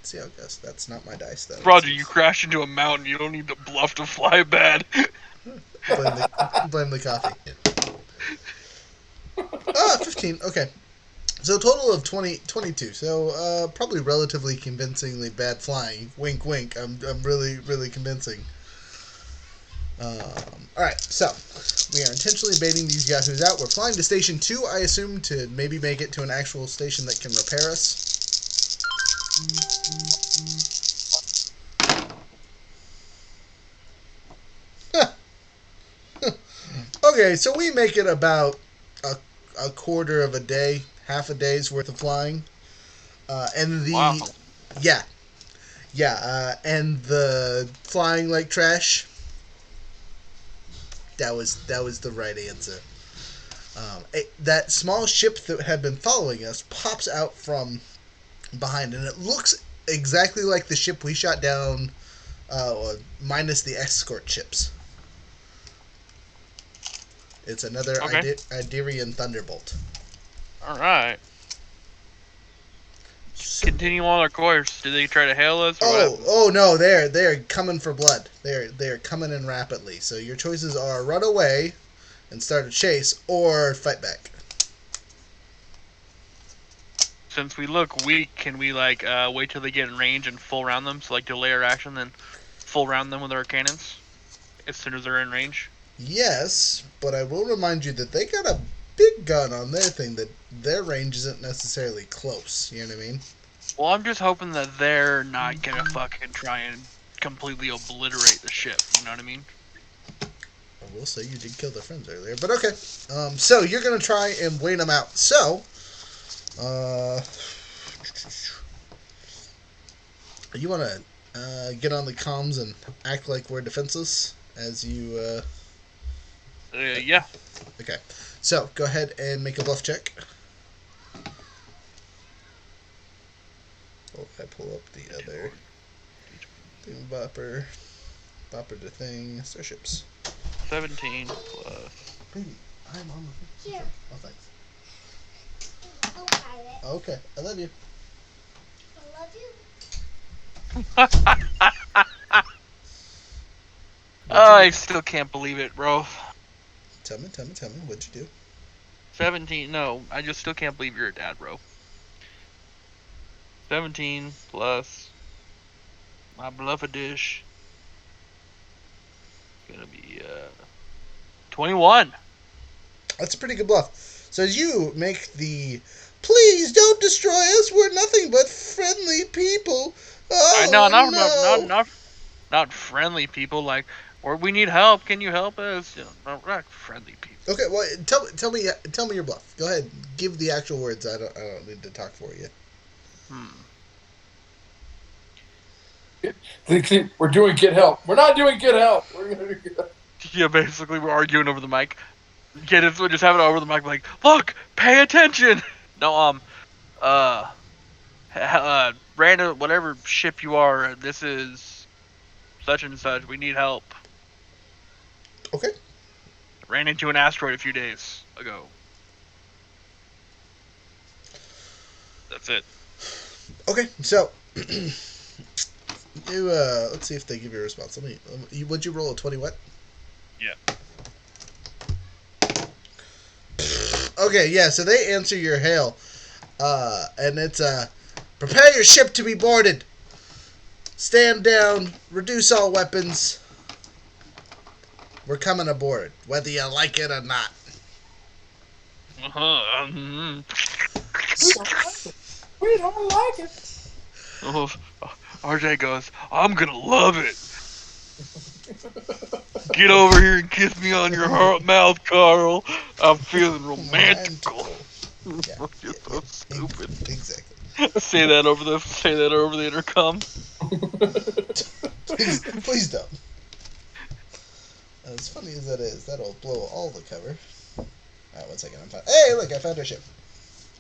See how it goes. That's not my dice, though. Roger, you crashed into a mountain. You don't need to bluff to fly bad. Blame the coffee. 15. Okay. So total of 22. So probably relatively convincingly bad flying. Wink, wink. I'm really, really convincing. All right. So we are intentionally baiting these yahoos out. We're flying to Station 2, I assume, to maybe make it to an actual station that can repair us. Okay, so we make it about a quarter of a day, half a day's worth of flying, and Wow. yeah, and the flying like trash. That was the right answer. That small ship that had been following us pops out from behind, and it looks exactly like the ship we shot down, minus the escort ships. It's another Okay. Idearian Thunderbolt. All right. Continue on our course. Did they try to hail us? Or Oh no, they're coming for blood. They're coming in rapidly. So your choices are run away and start a chase, or fight back. Since we look weak, can we wait till they get in range and full round them? So delay our action, then full round them with our cannons as soon as they're in range. Yes, but I will remind you that they got a big gun on their thing. That their range isn't necessarily close. You know what I mean? Well, I'm just hoping that they're not gonna fucking try and completely obliterate the ship. You know what I mean? I will say you did kill their friends earlier, but okay. So you're gonna try and wait them out. So, you wanna get on the comms and act like we're defenseless as you. Yeah. Okay. So go ahead and make a bluff check. Oh, I pull up the other thing, bopper to thing, starships. 17 plus. Baby, I'm on the thing. Here. Oh, thanks. I'll try it. Okay, I love you. I love you. I still can't believe it, bro. Tell me, what'd you do? 17. No, I just still can't believe you're a dad, bro. 17 plus my bluff a dish. Gonna be 21. That's a pretty good bluff. So as you make the, please don't destroy us, we're nothing but friendly people. Oh, no. Not friendly people. Or we need help. Can you help us? Not friendly people. Okay, well, tell me your bluff. Go ahead, give the actual words. I don't need to talk for you. We're doing get help. We're not doing get help. Yeah, basically we're arguing over the mic. Yeah, just have it over the mic, like, look, pay attention. No, random, whatever ship you are, this is such and such. We need help. Okay. Ran into an asteroid a few days ago. That's it. Okay, so you let's see if they give you a response. Would you roll a 20 what? Yeah. Okay, yeah, so they answer your hail. And it's, prepare your ship to be boarded. Stand down, reduce all weapons. We're coming aboard, whether you like it or not. Wait, I'm gonna like it. Oh, RJ goes, I'm gonna love it. Get over here and kiss me on your mouth, Carl. I'm feeling romantical. Yeah, You're so stupid. Exactly. Say that over the intercom. Please don't. As funny as that is, that'll blow all the cover. Alright, 1 second. Hey, look, I found our ship.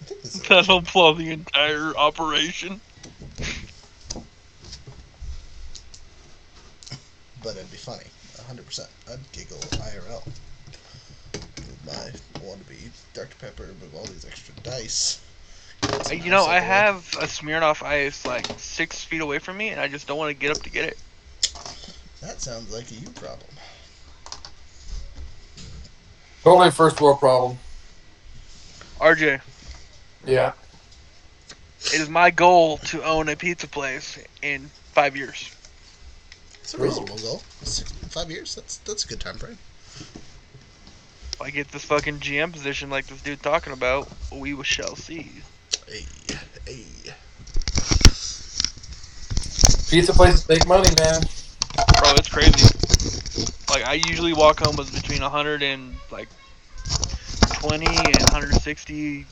I think this is That'll blow the entire operation. But it'd be funny. 100%. I'd giggle IRL. Move my wannabe Dr. Pepper, move all these extra dice. You know, I have a Smirnoff Ice like 6 feet away from me, and I just don't want to get up to get it. That sounds like a you problem. Totally first world problem. RJ, Yeah. it is my goal to own a pizza place in 5 years. It's a reasonable goal. 5 years? That's a good time frame. If I get this fucking GM position like this dude talking about, we shall see. Hey. Pizza places make money, man. Bro, it's crazy. Like, I usually walk home with between 100 and like 20 and 160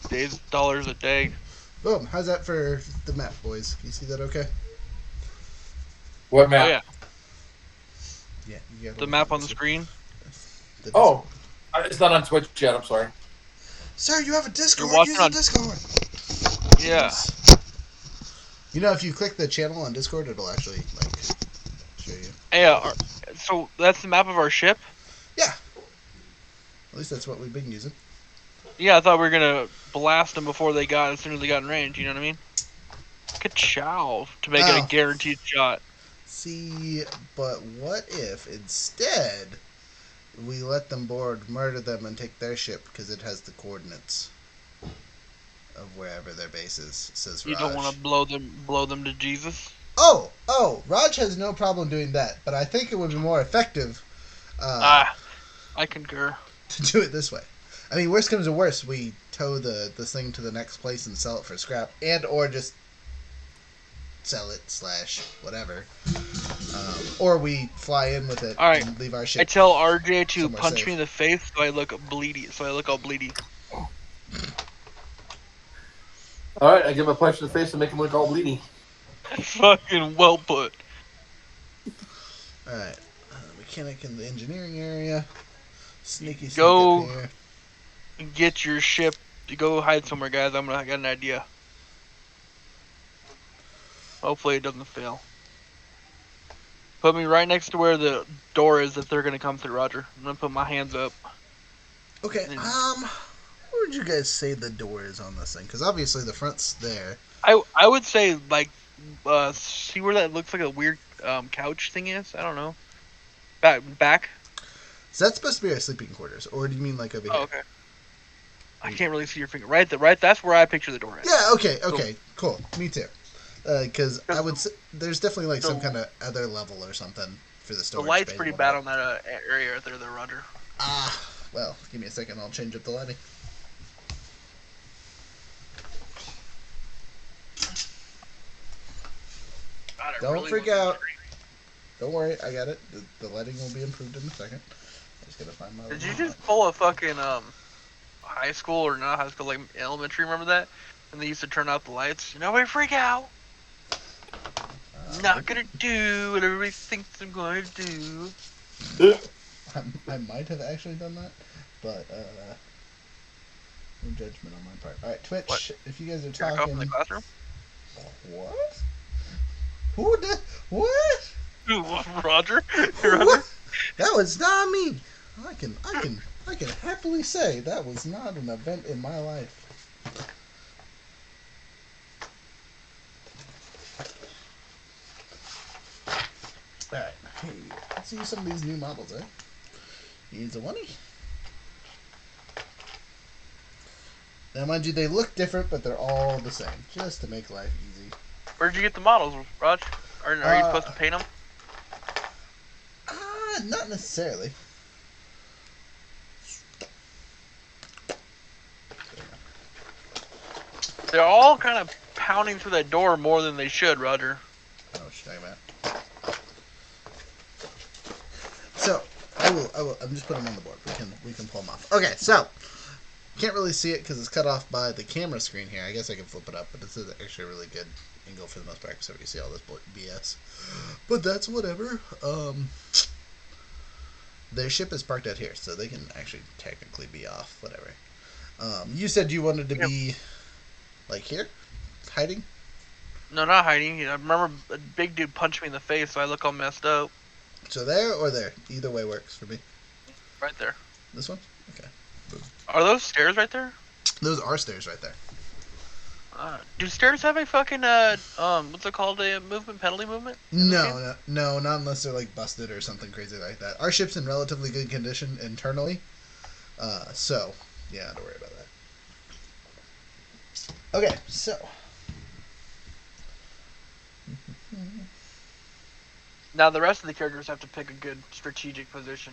dollars a day. Boom. How's that for the map, boys? Can you see that okay? What map? Oh yeah, Yeah. You got the map on the screen. Oh, it's not on Twitch yet. I'm sorry. Sir, you have a Discord. You're watching Use on the Discord. Yeah. You know, if you click the channel on Discord, it'll actually, like, show you. Yeah. So that's the map of our ship. Yeah. At least that's what we've been using. Yeah, I thought we were gonna blast them before they got, as soon as they got in range. You know what I mean? Ka-chow, to make it a guaranteed shot. See, but what if instead we let them board, murder them, and take their ship because it has the coordinates of wherever their base is? Says Raj. You don't want to blow them to Jesus. Oh, Raj has no problem doing that, but I think it would be more effective I concur. to do it this way. I mean, worst comes to worst, we tow this thing to the next place and sell it for scrap, and or just sell it / whatever, or we fly in with it and leave our ship. I tell RJ to punch safe. me in the face so I look bleedy. All bleedy. All right, I give him a punch in the face and make him look all bleedy. Fucking well put. All right, mechanic in the engineering area. Sneaky sneak Go up here. get your ship. Go hide somewhere, guys. I got an idea. Hopefully it doesn't fail. Put me right next to where the door is if they're gonna come through, Roger. I'm gonna put my hands up. Okay, where would you guys say the door is on this thing? Because obviously the front's there. I would say, like, see where that looks like a weird couch thing is? I don't know. Back? Is that supposed to be our sleeping quarters, or do you mean like over here? Oh, okay. I can't really see your finger. Right, that's where I picture the door at. Yeah, okay, cool. Me too. Because I would say there's definitely like some kind of other level or something for the storage. The light's bay pretty and bad whatnot. on that area right there, Roger. Well, give me a second. I'll change up the lighting. God, I Don't really freak want out. Don't worry, I got it. The lighting will be improved in a second. I just gotta find my. Did you just pull a fucking high school or not high school, like elementary? Remember that? And they used to turn out the lights. Nobody freak out. Not gonna do what everybody thinks I'm going to do. I might have actually done that, but no judgment on my part. All right, Twitch. What? If you guys are Jerk off talking. in the classroom? What? Who did? What? Roger? What? That was not me. I can happily say that was not an event in my life. Alright, hey, let's see some of these new models, eh? He's a 1E. Now, mind you, they look different, but they're all the same, just to make life easy. Where'd you get the models, Raj? Are you supposed to paint them? Not necessarily. They're all kind of pounding through that door more than they should, Roger. I know what you're talking about. So, I will. I'm just putting them on the board. We can pull them off. Okay, so can't really see it because it's cut off by the camera screen here. I guess I can flip it up, but this is actually a really good angle for the most part, so you see all this BS. But that's whatever. Their ship is parked out here, so they can actually technically be off. Whatever. You said you wanted to be like here, hiding. No, not hiding. I remember a big dude punched me in the face, so I look all messed up. So there or there, either way works for me. Right there. This one? Okay. Are those stairs right there? Those are stairs right there. Do stairs have a fucking what's it called, a penalty movement? No, not unless they're like busted or something crazy like that. Our ship's in relatively good condition internally, so yeah, don't worry about that. Okay, so now the rest of the characters have to pick a good strategic position.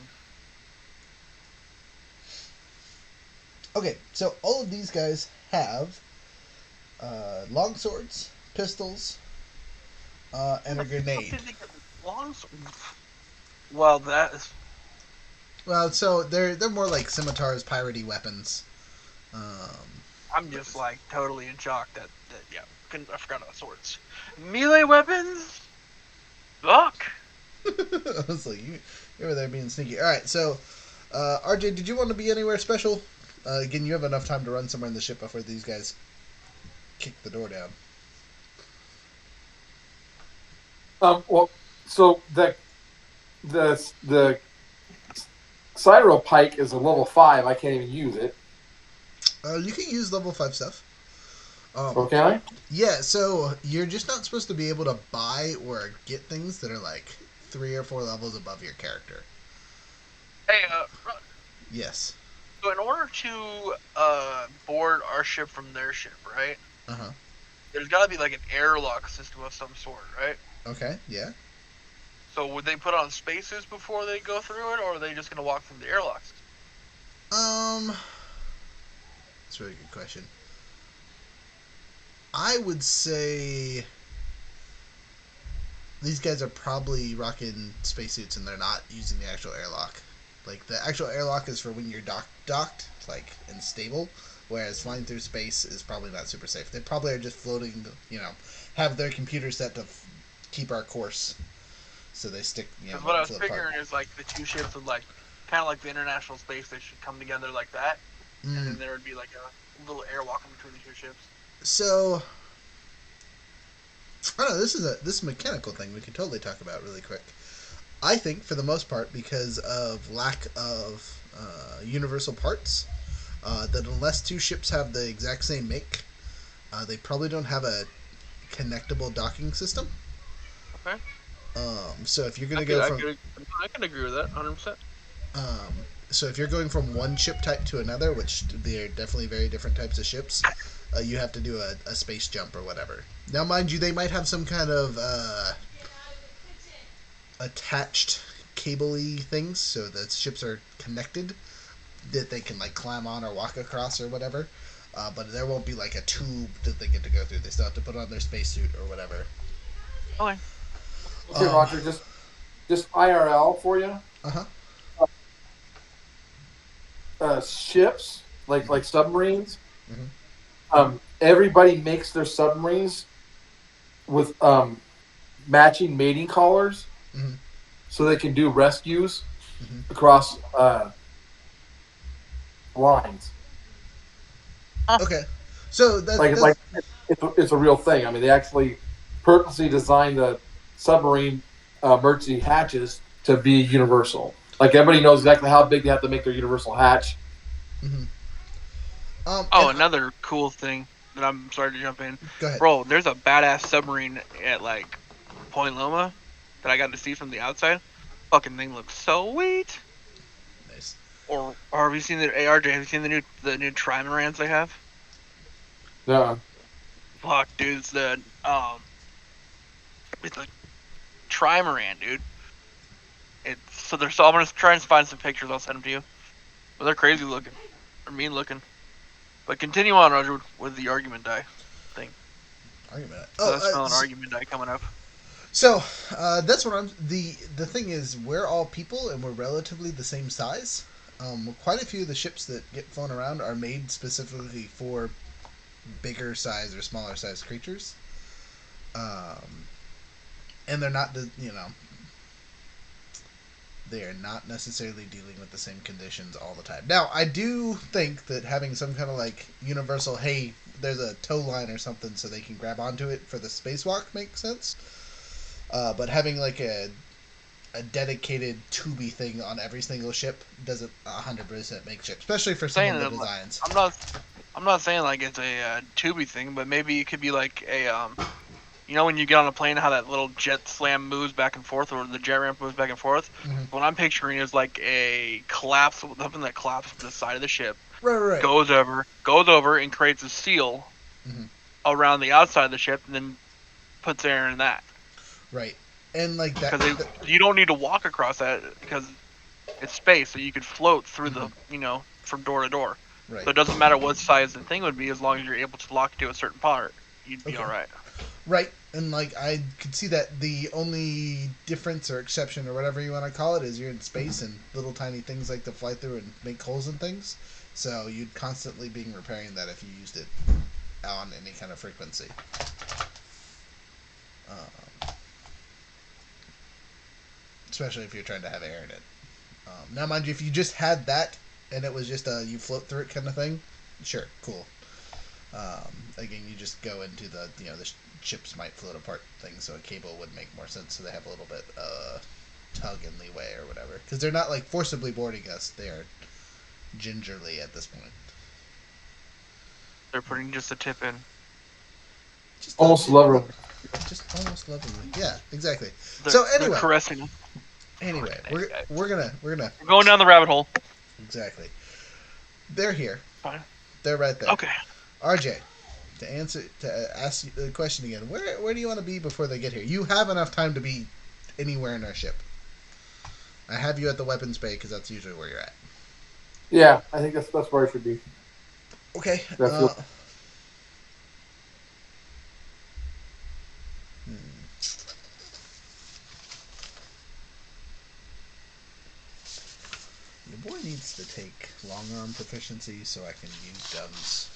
Okay, so all of these guys have long swords, pistols, and a grenade. Well, that is. Well, so they're more like scimitars, piratey weapons. I'm just like totally in shock that yeah, I forgot about swords. Melee weapons. Fuck. I was like, you were there being sneaky. All right, so RJ, did you want to be anywhere special? Again, you have enough time to run somewhere in the ship before these guys kick the door down. Well, so the Cyro Pike is a level 5. I can't even use it. You can use level 5 stuff. Okay. Yeah, so you're just not supposed to be able to buy or get things that are like 3 or 4 levels above your character. Hey, Yes. so in order to board our ship from their ship, right? Uh-huh. There's got to be like an airlock system of some sort, right? Okay, yeah. So would they put on spaces before they go through it, or are they just gonna walk through the airlocks? That's a really good question. I would say these guys are probably rocking spacesuits and they're not using the actual airlock. Like, the actual airlock is for when you're docked, like, and stable, whereas flying through space is probably not super safe. They probably are just floating, have their computer set to keep our course, so they stick, Because what I was figuring is, like, the two ships would, like, kind of like the International Space Station come together like that, and then there would be, like, a little airlock in between the two ships. So, I don't know, this is a mechanical thing we could totally talk about really quick. I think, for the most part, because of lack of universal parts, that unless two ships have the exact same make, they probably don't have a connectable docking system. Okay. So if you're going to go from... I can agree with that, 100%. So if you're going from one ship type to another, which they're definitely very different types of ships, you have to do a space jump or whatever. Now, mind you, they might have some kind of attached cable-y things, so the ships are connected, that they can like climb on or walk across or whatever. But there won't be like a tube that they get to go through. They still have to put on their spacesuit or whatever. Okay. Okay, Roger, just IRL for you. Uh-huh. Ships, like submarines. Mm-hmm. Everybody makes their submarines with matching mating collars, so they can do rescues across lines. Okay, so that's it's a real thing. I mean, they actually purposely designed the submarine emergency hatches to be universal. Like, everybody knows exactly how big they have to make their universal hatch. Another cool thing that I'm sorry to jump in. Go ahead. Bro, there's a badass submarine at like Point Loma that I got to see from the outside. Fucking thing looks so sweet. Nice. or have you seen the ARJ? Have you seen the new trimarans they have? No. Fuck, dude, it's a trimaran, dude. So I'm gonna try and find some pictures. I'll send them to you. But they're crazy looking, or mean looking. But continue on, Roger, with the argument die thing. Argument. I smell an argument die coming up. So that's what I'm. The thing is, we're all people and we're relatively the same size. Quite a few of the ships that get flown around are made specifically for bigger size or smaller size creatures. And they're not they are not necessarily dealing with the same conditions all the time. Now, I do think that having some kind of like universal, hey, there's a tow line or something so they can grab onto it for the spacewalk makes sense. But having like a dedicated tubey thing on every single ship doesn't 100% make ship, especially for some of the designs. I'm not saying like it's a tubey thing, but maybe it could be like a you know when you get on a plane, how that little jet slam moves back and forth, or the jet ramp moves back and forth. Mm-hmm. What I'm picturing is like a collapse, something that collapses to the side of the ship, Right. goes over, and creates a seal mm-hmm. around the outside of the ship, and then puts air in that. Right, and like that. Because you don't need to walk across that because it's space, so you could float through mm-hmm. the from door to door. Right. So it doesn't matter what size the thing would be, as long as you're able to lock to a certain part, you'd be all right. Right, and like I could see that the only difference or exception or whatever you want to call it is you're in space and little tiny things like to fly through and make holes in things. So you'd constantly be repairing that if you used it on any kind of frequency. Especially if you're trying to have air in it. Now, mind you, if you just had that and it was just a you float through it kind of thing, sure, cool. Again, you just go into the ships might float apart thing, so a cable would make more sense. So they have a little bit tug and leeway or whatever, because they're not like forcibly boarding us; they are gingerly at this point. They're putting just a tip in. Almost lovingly. Just almost lovingly. Yeah, exactly. They're anyway, caressing them. Anyway, we're gonna We're going down the rabbit hole. Exactly. They're here. Fine. They're right there. Okay. RJ, to ask you the question again, where do you want to be before they get here? You have enough time to be anywhere in our ship. I have you at the weapons bay because that's usually where you're at. Yeah, I think that's where I should be. Okay. Your boy needs to take long arm proficiency so I can use guns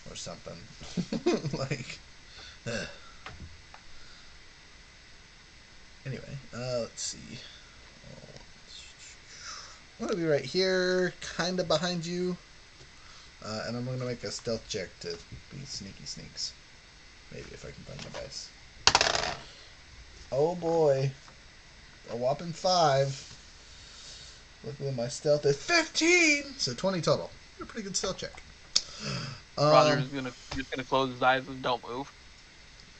or something. like. Anyway, let's see. I'm gonna be right here, kind of behind you, and I'm gonna make a stealth check to be sneaky sneaks. Maybe if I can find my dice. Oh boy, a whopping 5. Luckily my stealth is 15, so 20 total. A pretty good stealth check. Roger's just gonna close his eyes and don't move.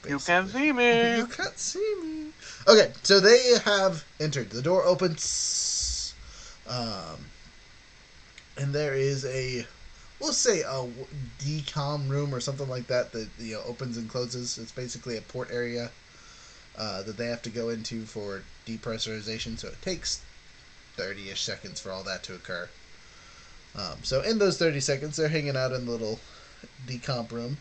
Basically. You can't see me. You can't see me. Okay, so they have entered. The door opens, and there is we'll say a decom room or something like that opens and closes. It's basically a port area that they have to go into for depressurization. So it takes 30-ish seconds for all that to occur. So in those 30 seconds, they're hanging out in the little decomp room.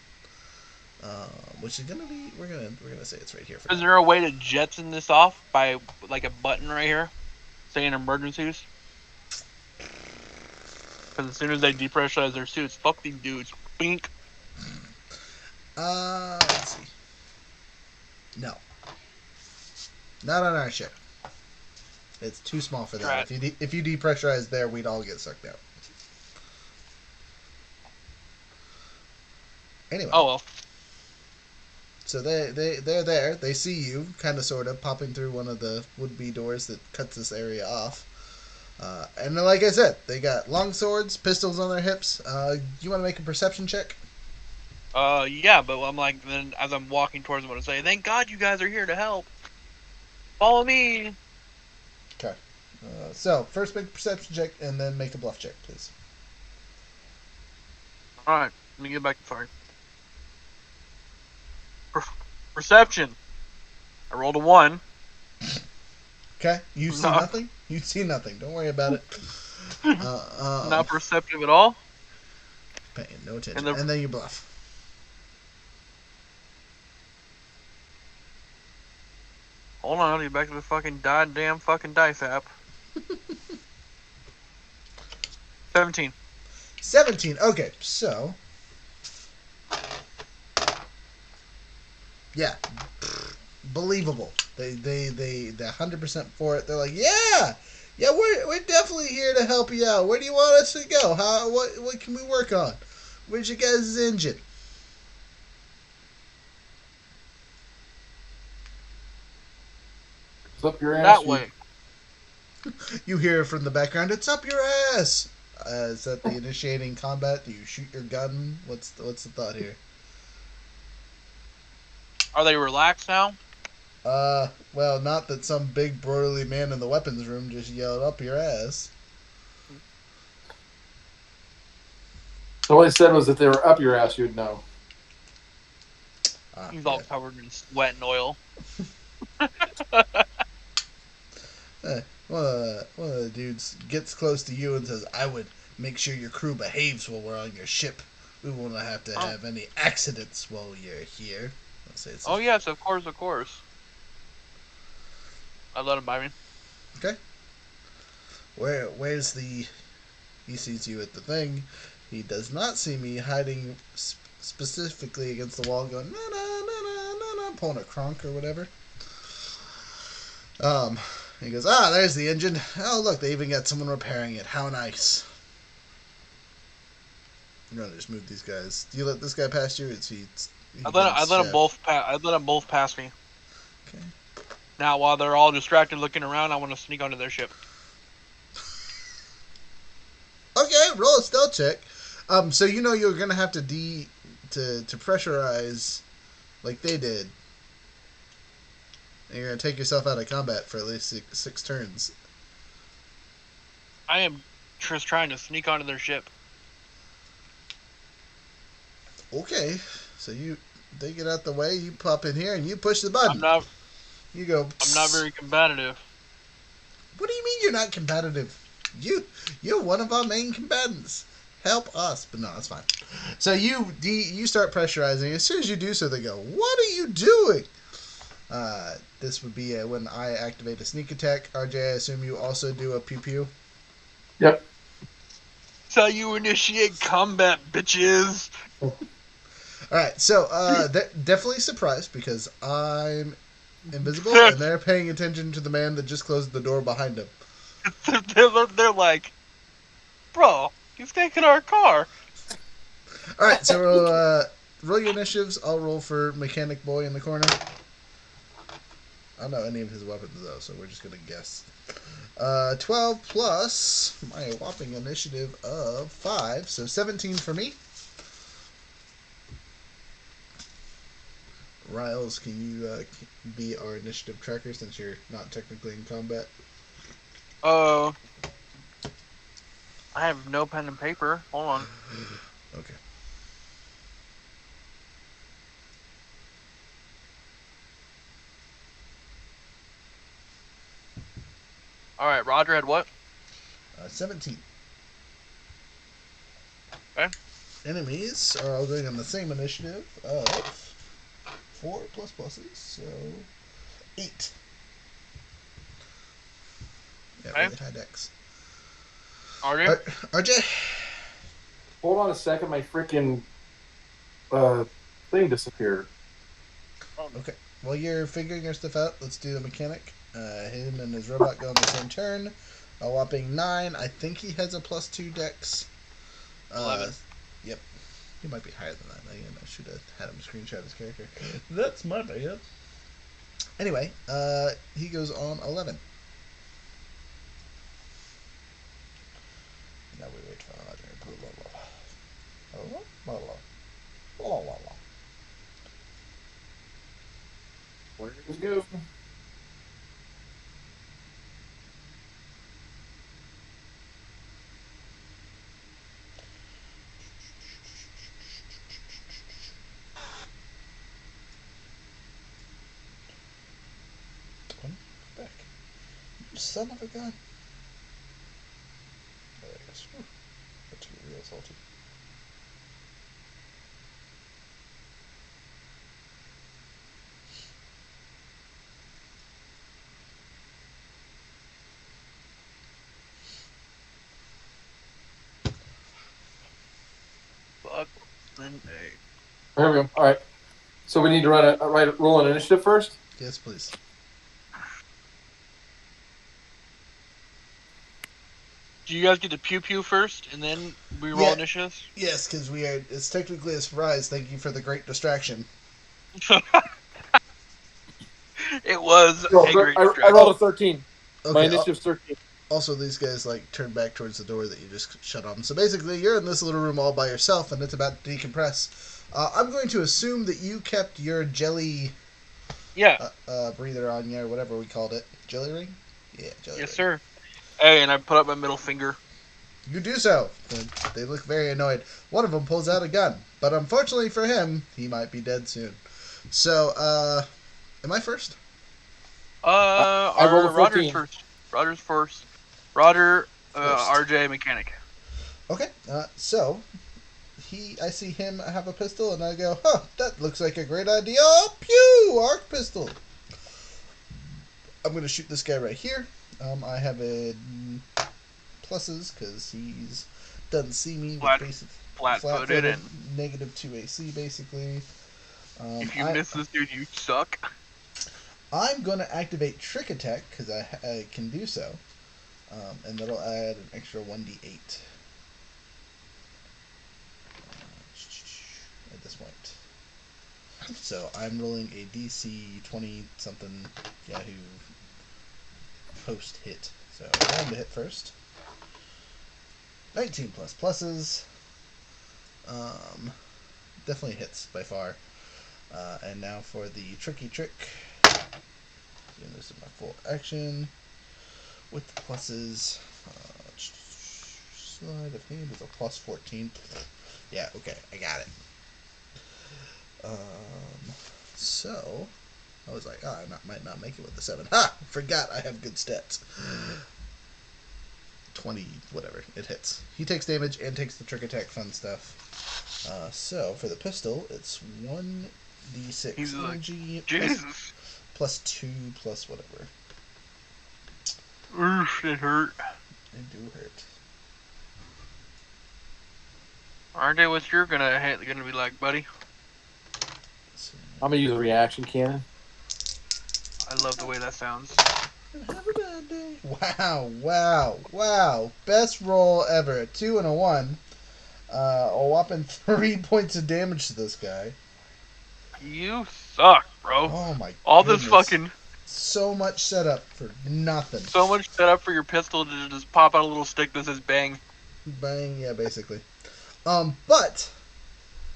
Which is gonna be we're gonna say it's right here. Is there a way to jetson this off by like a button right here, saying emergencies? Because as soon as they depressurize their suits, fuck these dudes. Bink. Let's see. No. Not on our ship. It's too small for that. Right. If you depressurize there, we'd all get sucked out. Anyway. Oh well. So they're there. They see you, kind of, sort of, popping through one of the would-be doors that cuts this area off. And then, like I said, they got long swords, pistols on their hips. You want to make a perception check? Yeah, but I'm like, then as I'm walking towards them, I'm going to say, thank God you guys are here to help. Follow me. Okay. So, first make a perception check, and then make a bluff check, please. Alright, let me get back. Sorry. Perception. I rolled a 1. Okay? You see No. nothing? You see nothing. Don't worry about it. Not perceptive at all. Paying no attention. And And then you bluff. Hold on, I'll get back to the fucking goddamn fucking dice app. 17. 17. Okay, so. Yeah. Believable. They 100% for it. They're like, yeah, we're definitely here to help you out. Where do you want us to go? What can we work on? Where's your guys' engine? It's up your ass. That way. You hear from the background, it's up your ass. Is that the initiating combat? Do you shoot your gun? What's the thought here? Are they relaxed now? Well, not that some big burly man in the weapons room just yelled up your ass. So what he said was if they were up your ass, you'd know. He's all covered in sweat and oil. One of the dudes gets close to you and says, I would make sure your crew behaves while we're on your ship. We won't have to have any accidents while you're here. I'll say it's Yes, of course. I let him buy me. Okay. Where's the... He sees you at the thing. He does not see me hiding specifically against the wall going, na, pulling a cronk or whatever. He goes, there's the engine. Oh, look, they even got someone repairing it. How nice. I'm gonna just move these guys. Do you let this guy past you? I let them both pass me. Okay. Now, while they're all distracted looking around, I want to sneak onto their ship. Okay, roll a stealth check. So you know you're gonna have to pressurize like they did. And you're gonna take yourself out of combat for at least six turns. I am just trying to sneak onto their ship. Okay, so they get out the way, you pop in here and you push the button. You go. I'm not very combative. What do you mean you're not combative? You're one of our main combatants. Help us, but no, that's fine. So you start pressurizing. As soon as you do so, they go, "What are you doing?" This would be when I activate a sneak attack. RJ, I assume you also do a pew pew. Yep. So you initiate combat, bitches. All right, so they're definitely surprised because I'm invisible and they're paying attention to the man that just closed the door behind him. They're like, bro, he's taking our car. All right, so roll your initiatives. I'll roll for Mechanic Boy in the corner. I don't know any of his weapons though, so we're just gonna guess. 12 plus my whopping initiative of 5, so 17 for me. Riles, can you be our initiative tracker since you're not technically in combat? I have no pen and paper. Hold on. Okay. All right, Roger had what? 17. Okay. Enemies are all going on the same initiative of 4 plus pluses, so 8. Yeah, Okay. really high dex. RJ? RJ? Hold on a second, my freaking thing disappeared. Okay. While you're figuring your stuff out, let's do the mechanic. Him and his robot go on the same turn. A whopping 9. I think he has a +2 dex. 11. Yep. He might be higher than that. I should have had him screenshot his character. That's my bad. Anyway, he goes on 11. Now we wait for Roger. Where does it go? Son of a gun. There it is. Whew. That's real salty. Fuck. Then, hey. Here we go. All right. So we need to roll an initiative first. Yes, please. Do you guys get to pew pew first, and then we roll Yeah. initiatives? Yes, because we are. It's technically a surprise. Thank you for the great distraction. It was Well, a great I distraction. rolled a 13. Okay. My initiative's 13. Also, these guys like turn back towards the door that you just shut on. So basically, you're in this little room all by yourself, and it's about to decompress. I'm going to assume that you kept your jelly Yeah. breather on you, or whatever we called it. Jelly ring? Yeah, jelly ring. Yes, sir. Hey, and I put up my middle finger. You do so. They look very annoyed. One of them pulls out a gun, but unfortunately for him, he might be dead soon. So, am I first? I rolled a Roger's 14. first. Roger's first. Roger, First. RJ, mechanic. Okay, so I see him have a pistol, and I go, huh, that looks like a great idea. Pew! Arc pistol. I'm going to shoot this guy right here. I have a pluses, because he's doesn't see me. Flat-footed, and negative 2 AC, basically. if you miss this dude, you suck. I'm going to activate Trick Attack, because I can do so. And that'll add an extra 1d8. At this point. So I'm rolling a DC 20 something Yahoo post hit. So I'm going to hit first. 19 plus pluses. Definitely hits by far. And now for the tricky trick. Doing this in my full action. With the pluses. Sleight of hand is a plus 14. Yeah, okay, I got it. So I was like, oh, I might not make it with the 7. Ha! Forgot I have good stats. 20, whatever, it hits. He takes damage and takes the trick attack fun stuff. So for the pistol, it's 1d6 He's like, energy Jesus. plus 2 plus whatever. Oof, it hurt. They do hurt. RJ, what's your gonna be like, buddy? So, I'm going to use a reaction cannon. I love the way that sounds. have a bad day. Wow. Best roll ever. 2 and a 1. A whopping 3 points of damage to this guy. You suck, bro. Oh my All goodness. this fucking... So much setup for nothing. So much setup for your pistol to just pop out a little stick that says bang. Bang, yeah, basically. But...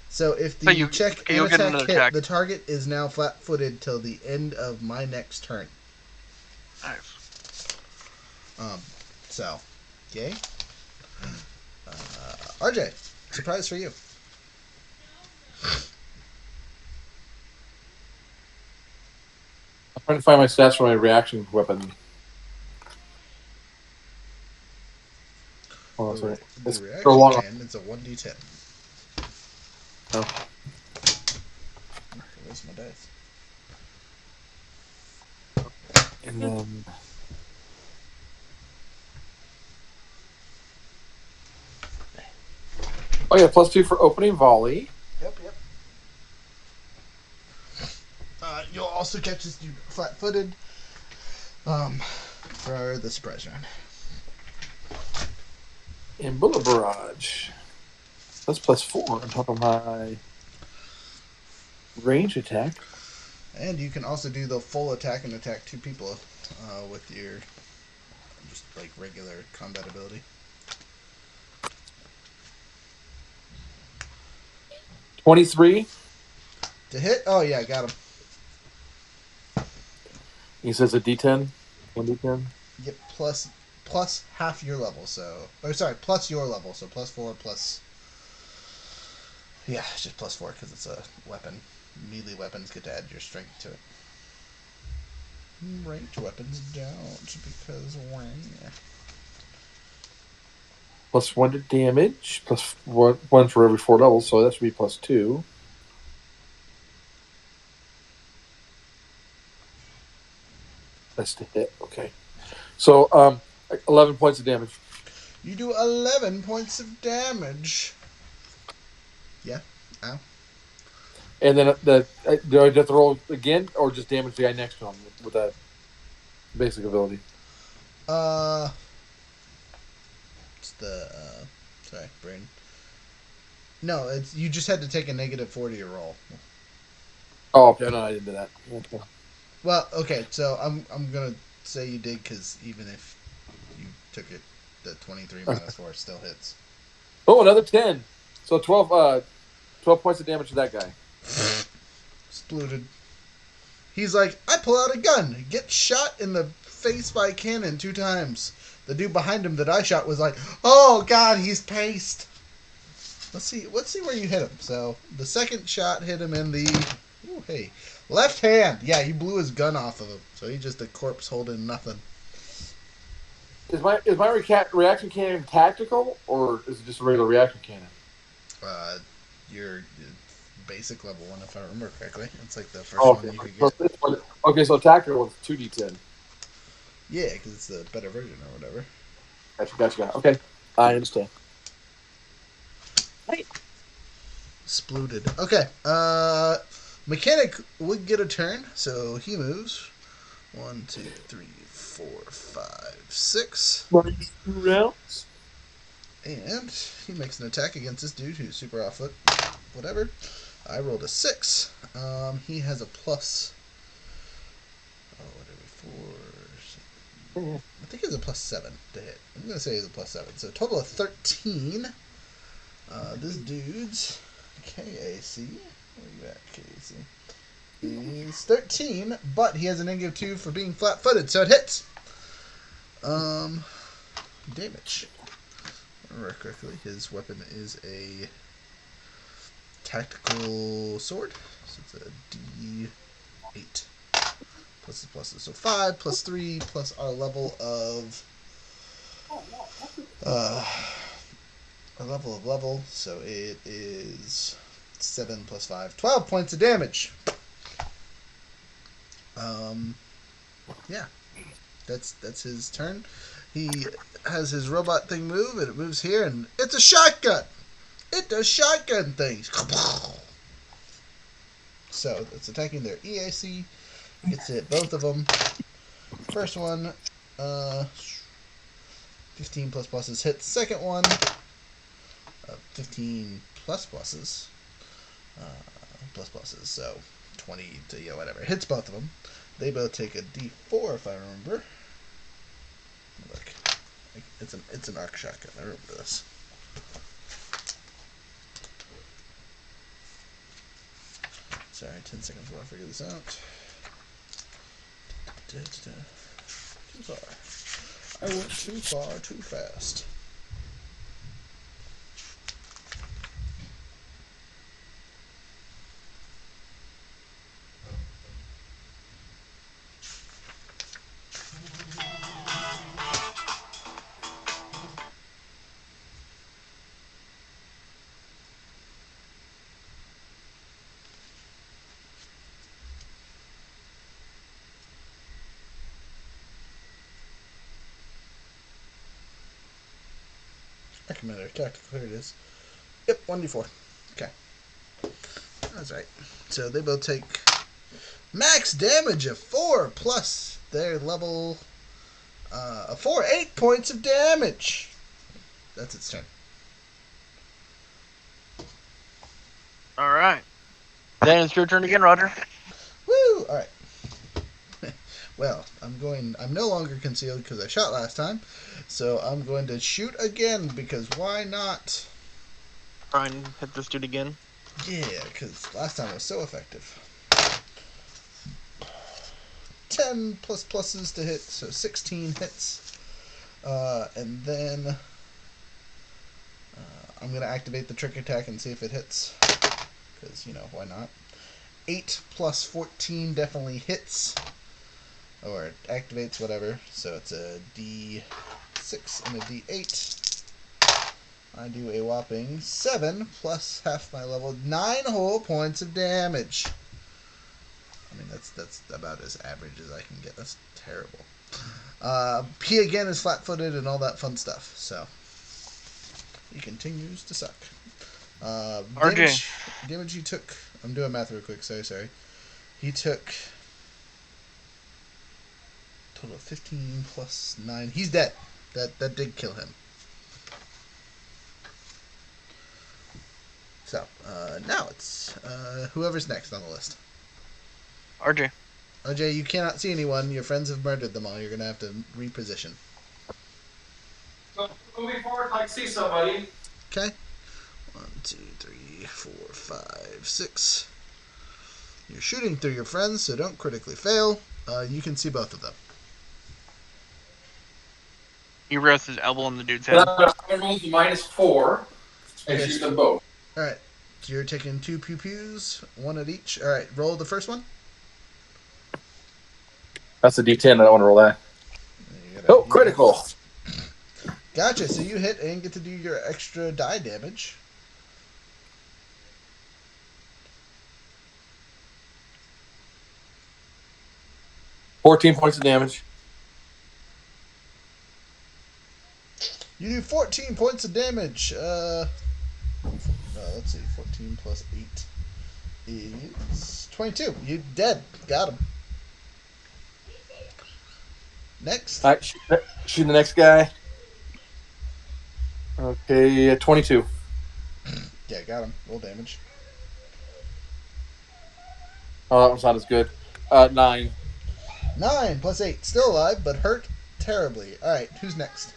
So if the So check you'll and get attack another hit, attack. the target is now flat-footed till the end of my next turn. Nice. So, yay. RJ, surprise for you. I'm trying to find my stats for my reaction weapon. Oh, that's right. The It's reaction for a long. hand, it's a 1d10. Oh. Where's my dice? And then oh yeah, +2 for opening volley. Yep. You'll also catch this dude flat-footed for the surprise round. And bullet barrage. That's +4 on top of my range attack. And you can also do the full attack and attack 2 people with your just like regular combat ability. 23. To hit? Oh yeah, got him. He says a D10. 1d10. Yep, plus half your level, plus your level, so +4 plus. Yeah, it's just +4 because it's a weapon. Melee weapons get to add your strength to it. Ranged weapons don't, because why? +1 to damage, +1 for every 4 levels, so that should be +2. That's to hit. Okay. So 11 points of damage. You do 11 points of damage. Yeah. Ow. And then do I have to roll again, or just damage the guy next to him with that basic ability? It's the sorry, brain. No, it's you just had to take a -4 to your roll. Oh, okay. No, I didn't do that. Okay. Well, okay, so I'm gonna say you did, because even if you took it, the 23 -4 still hits. Oh, another 10. So 12 points of damage to that guy. Splooted. He's like, I pull out a gun, get shot in the face by a cannon 2 times. The dude behind him that I shot was like, oh god, he's paced. Let's see where you hit him. So the second shot hit him in the left hand. Yeah, he blew his gun off of him. So he's just a corpse holding nothing. Is my reaction cannon tactical, or is it just a regular reaction cannon? Your basic level one, if I remember correctly. It's like the first one you could get. Okay, so tactical was 2d10. Yeah, because it's the better version or whatever. Gotcha. Okay, I understand. Right. Splooted. Okay. Mechanic would get a turn, so he moves. 1, 2, 3, 4, 5, 6. Rounds. And he makes an attack against this dude who's super off foot. Whatever. I rolled a 6. He has a plus. I think he has a +7 to hit. I'm going to say he's a +7. So a total of 13. This dude's KAC. Where you at, KAC? He's 13, but he has a -2 for being flat-footed, so it hits. Damage. If I remember correctly, his weapon is a tactical sword, so it's a D8 pluses. So 5 + 3 plus our level of level, so it is 7 + 5, 12 points of damage. Yeah, that's his turn. He has his robot thing move, and it moves here, and it's a shotgun. It does shotgun things. So it's attacking their EAC. It gets to hit both of them. First one, 15 plus pluses hits. Second one, 15 plus pluses. So 20 to whatever. Hits both of them. They both take a D4 if I remember. Look, it's an arc shotgun. I remember this. Sorry, 10 seconds while I figure this out. Too far. I went too far, too fast. Commander tactical, here it is. Yep, 1d4. Okay. That's right. So they both take max damage of 4 plus their level 8 points of damage. That's its turn. Alright. Then it's your turn again, Roger. Woo! Alright. Well, I'm no longer concealed because I shot last time, so I'm going to shoot again because why not? Try and hit this dude again. Yeah, because last time was so effective. 10 plus pluses to hit, so 16 hits. And then I'm going to activate the trick attack and see if it hits, because, why not? 8 plus 14 definitely hits. or it activates, whatever. So it's a D6 and a D8. I do a whopping 7 plus half my level, 9 whole points of damage. I mean, that's about as average as I can get. That's terrible. He again is flat-footed and all that fun stuff. So he continues to suck. Damage he took. I'm doing math real quick. Sorry. He took total of 15 plus 9. He's dead. That did kill him. So now it's whoever's next on the list. RJ. RJ, you cannot see anyone. Your friends have murdered them all. You're gonna have to reposition. So moving forward, I see somebody. Okay. 1, 2, 3, 4, 5, 6. You're shooting through your friends, so don't critically fail. You can see both of them. He rests his elbow on the dude's But head. I'm going to roll the -4 and Okay. shoot them both. All right. So you're taking 2 pew-pews, 1 at each. All right. Roll the first one. That's a D10. I don't want to roll that. Oh, critical. Gotcha. So you hit and get to do your extra die damage. $14 points of damage. You do 14 points of damage. Let's see. 14 plus 8 is 22. You dead. Got him. Next. All right, shoot the next guy. Okay, 22. Yeah, got him. Roll damage. Oh, that one's not as good. 9. 9 plus 8. Still alive, but hurt terribly. All right. Who's next?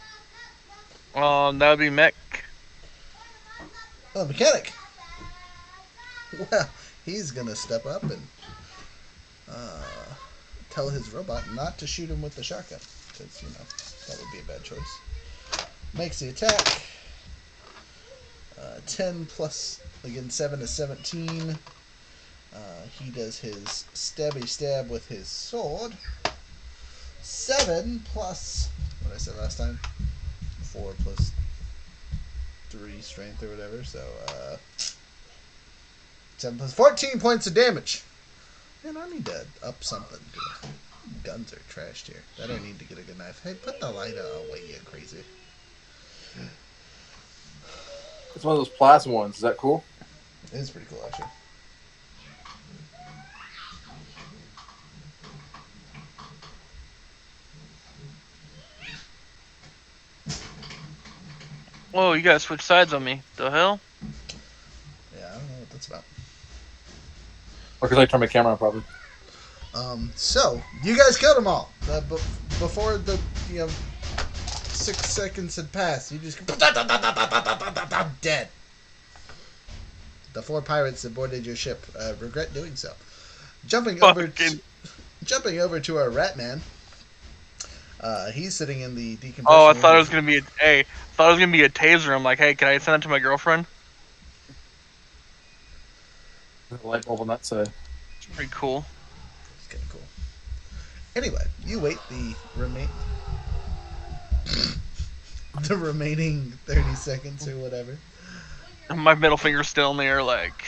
That would be Mech. Oh, mechanic. Well, he's gonna step up and tell his robot not to shoot him with the shotgun, because that would be a bad choice. Makes the attack. 10 plus again 7 is 17. He does his stabby stab with his sword. 7 plus what did I say last time? 4 plus 3 strength or whatever, so 7 plus 14 points of damage. Man, I need to up something. Guns are trashed here. I don't need to get a good knife. Hey, put the light away, you crazy. It's one of those plasma ones. Is that cool? It is pretty cool, actually. Whoa, you guys switched sides on me. The hell? Yeah, I don't know what that's about. Or because I turned my camera on, probably. So you guys killed them all. Before the 6 seconds had passed, you just dead. The 4 pirates that boarded your ship regret doing so. Jumping over to our rat man. He's sitting in the decompression. Oh, I thought it was gonna be a taser. I'm like, hey, can I send it to my girlfriend? The light bulb on that side. It's pretty cool. It's kind of cool. Anyway, you wait the remaining 30 seconds or whatever. My middle finger's still in the air. Like,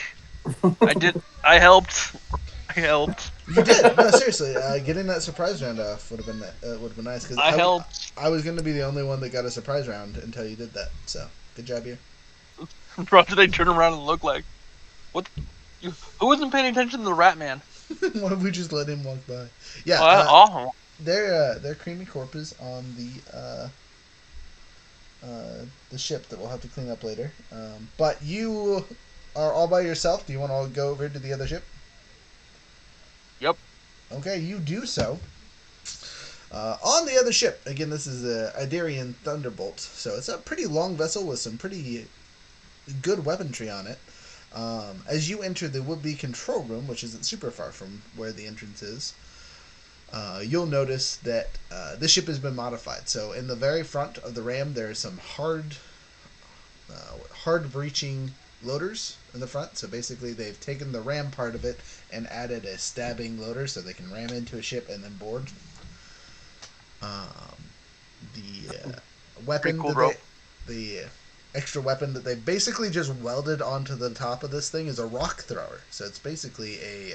I helped. You did. No, seriously. Getting that surprise round off would have been nice, because I helped. I was going to be the only one that got a surprise round until you did that. So good job, you. Roger, they turn around and look like, what? Who wasn't paying attention to the rat man? Why don't we just let him walk by? Yeah. They're creamy corpses on the ship that we'll have to clean up later. But you are all by yourself. Do you want to all go over to the other ship? Yep. Okay, you do so. On the other ship, again, this is the Idearian Thunderbolt. So it's a pretty long vessel with some pretty good weaponry on it. As you enter the would-be control room, which isn't super far from where the entrance is, you'll notice that this ship has been modified. So in the very front of the ram, there are some hard breaching loaders in the front. So basically, they've taken the ram part of it and added a stabbing loader so they can ram into a ship and then board. The Pretty weapon cool, that bro. the extra weapon that they basically just welded onto the top of this thing is a rock thrower. So it's basically a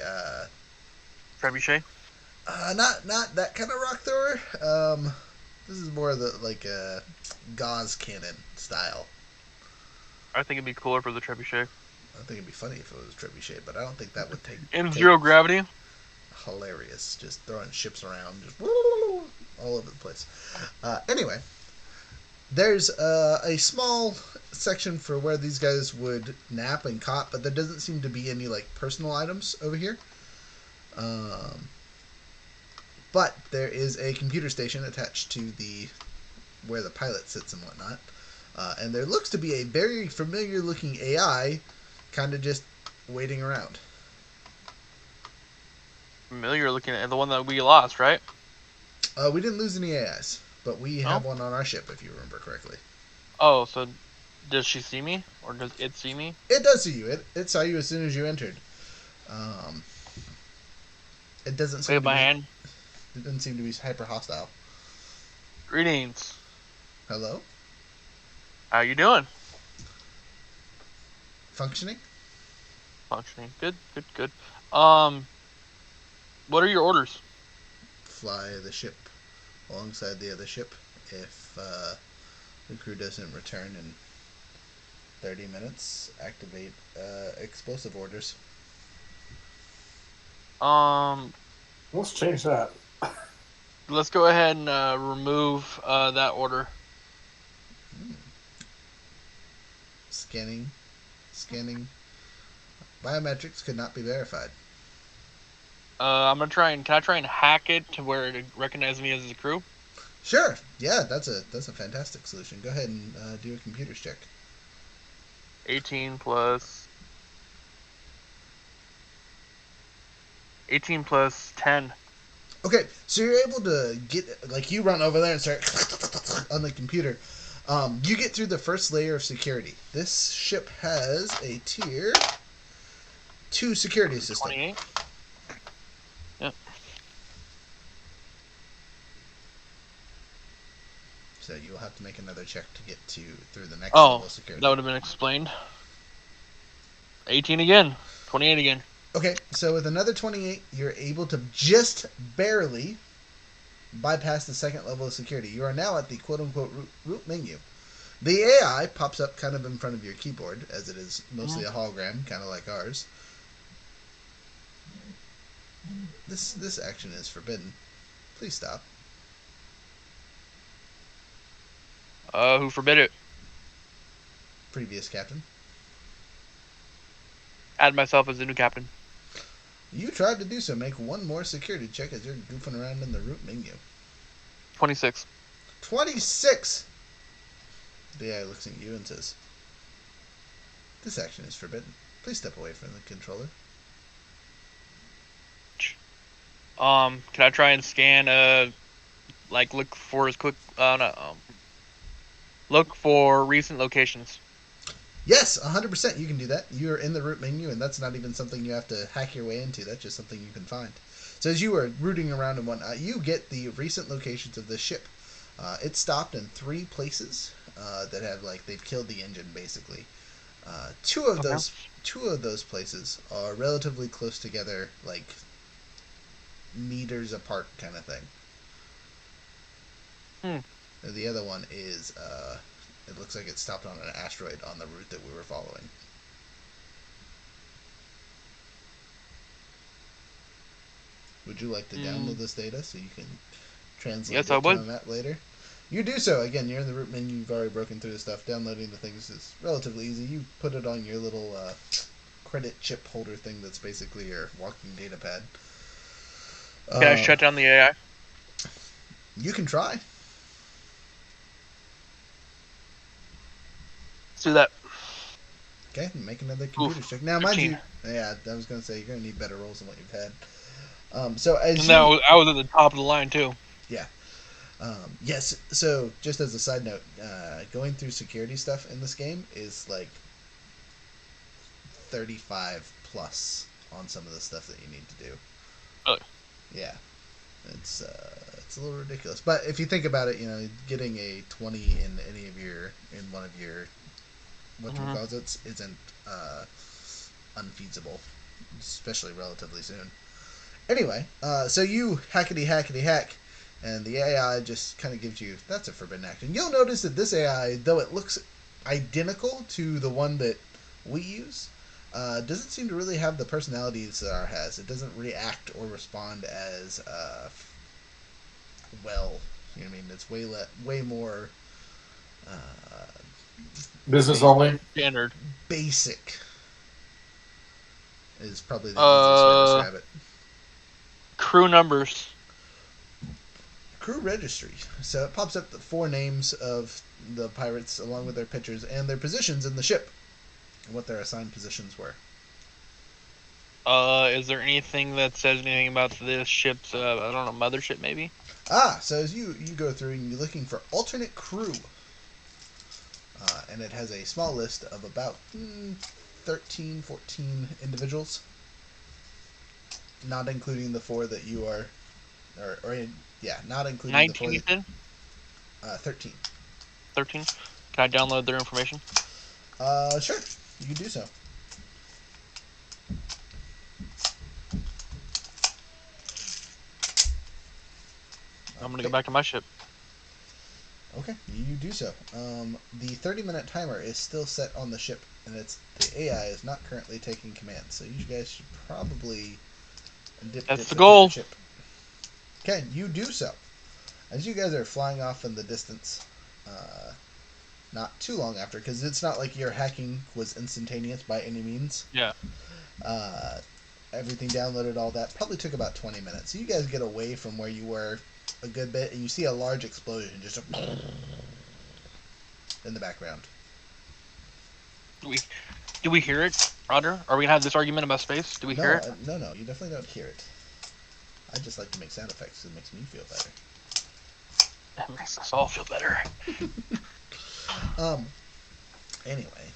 Trebuchet. not that kind of rock thrower. This is more the like a gauze cannon style. I think it'd be cooler for the trebuchet. I think it'd be funny if it was trebuchet, but I don't think that would take In zero gravity. hilarious. Just throwing ships around, just all over the place. Anyway, there's a small section for where these guys would nap and cot, but there doesn't seem to be any like personal items over here. But there is a computer station attached to the where the pilot sits and whatnot. And there looks to be a very familiar looking AI kind of just waiting around. Familiar looking at the one that we lost, right? We didn't lose any AIs, but we have one on our ship, if you remember correctly. Oh, so does she see me? Or does it see me? It does see you. It saw you as soon as you entered. It doesn't seem Wave to my be, hand. It doesn't seem to be hyper hostile. Greetings. Hello? How you doing? Functioning? Functioning. Good, good, good. What are your orders? Fly the ship alongside the other ship if the crew doesn't return in 30 minutes. Activate explosive orders. Let's change that. Let's go ahead and remove that order. Scanning. Biometrics could not be verified. I'm gonna try and can I try and hack it to where it recognizes me as a crew? Sure. Yeah, that's a fantastic solution. Go ahead and do a computers check. 18 plus 10. Okay, so you're able to get like you run over there and start on the computer. You get through the first layer of security. This ship has a tier 2 security system. 28. Yep. So you will have to make another check to get through the next Oh, level of security. that would have been explained. 18 again. 28 again. Okay, so with another 28, you're able to just barely bypass the second level of security. You are now at the quote-unquote root menu. The AI pops up kind of in front of your keyboard, as it is mostly a hologram, kind of like ours. This action is forbidden. Please stop. Who forbid it? Previous captain. Add myself as the new captain. You tried to do so. Make one more security check as you're goofing around in the root menu. 26. 26! The AI looks at you and says, "This action is forbidden. Please step away from the controller." Can I try and scan like look for look for recent locations? Yes, 100% you can do that. You're in the root menu, and that's not even something you have to hack your way into. That's just something you can find. So as you are rooting around and whatnot, you get the recent locations of this ship. It stopped in 3 places that have they've killed the engine basically. Two of those places are relatively close together, like meters apart, kind of thing. And the other one is it looks like it stopped on an asteroid on the route that we were following. Would you like to download this data so you can translate it to a map later? You do so. Again, you're in the root menu. You've already broken through the stuff. Downloading the things is relatively easy. You put it on your little credit chip holder thing that's basically your walking data pad. Can I shut down the AI? You can try. Let's do that. Okay, make another computer check. Now, 15. mind you, yeah, I was going to say, you're going to need better rolls than what you've had. So as I was at the top of the line too. Yeah. Yes, so just as a side note, going through security stuff in this game is like 35 plus on some of the stuff that you need to do. Really? Yeah. It's a little ridiculous. But if you think about it, getting a 20 in one of your whatchamacallits isn't unfeasible, especially relatively soon. Anyway, so you hackety hack, and the AI just kind of gives you, that's a forbidden action. You'll notice that this AI, though it looks identical to the one that we use, doesn't seem to really have the personalities that ours has. It doesn't react or respond as well. You know what I mean? It's way more Business only. Standard. basic is probably the easiest way to describe it. Crew numbers. Crew registry. So it pops up the 4 names of the pirates along with their pictures and their positions in the ship, and what their assigned positions were. Is there anything that says anything about this ship's, mothership maybe? So as you go through and you're looking for alternate crew, and it has a small list of about 13, 14 individuals, not including the 4 that you are, not including 19, the 4 you that, said? 13. 13? Can I download their information? Sure, you can do so. I'm gonna go back to my ship. Okay, you do so. The 30-minute timer is still set on the ship, and the AI is not currently taking command, so you guys should probably dip That's the to goal. the ship. Okay, you do so. As you guys are flying off in the distance, not too long after, because it's not like your hacking was instantaneous by any means. Yeah. Everything downloaded, all that, probably took about 20 minutes. So you guys get away from where you were a good bit, and you see a large explosion just in the background. Do we hear it, Roger? Are we gonna have this argument about space? Do we hear it? No, you definitely don't hear it. I just like to make sound effects. It makes me feel better. That makes us all feel better. Anyway,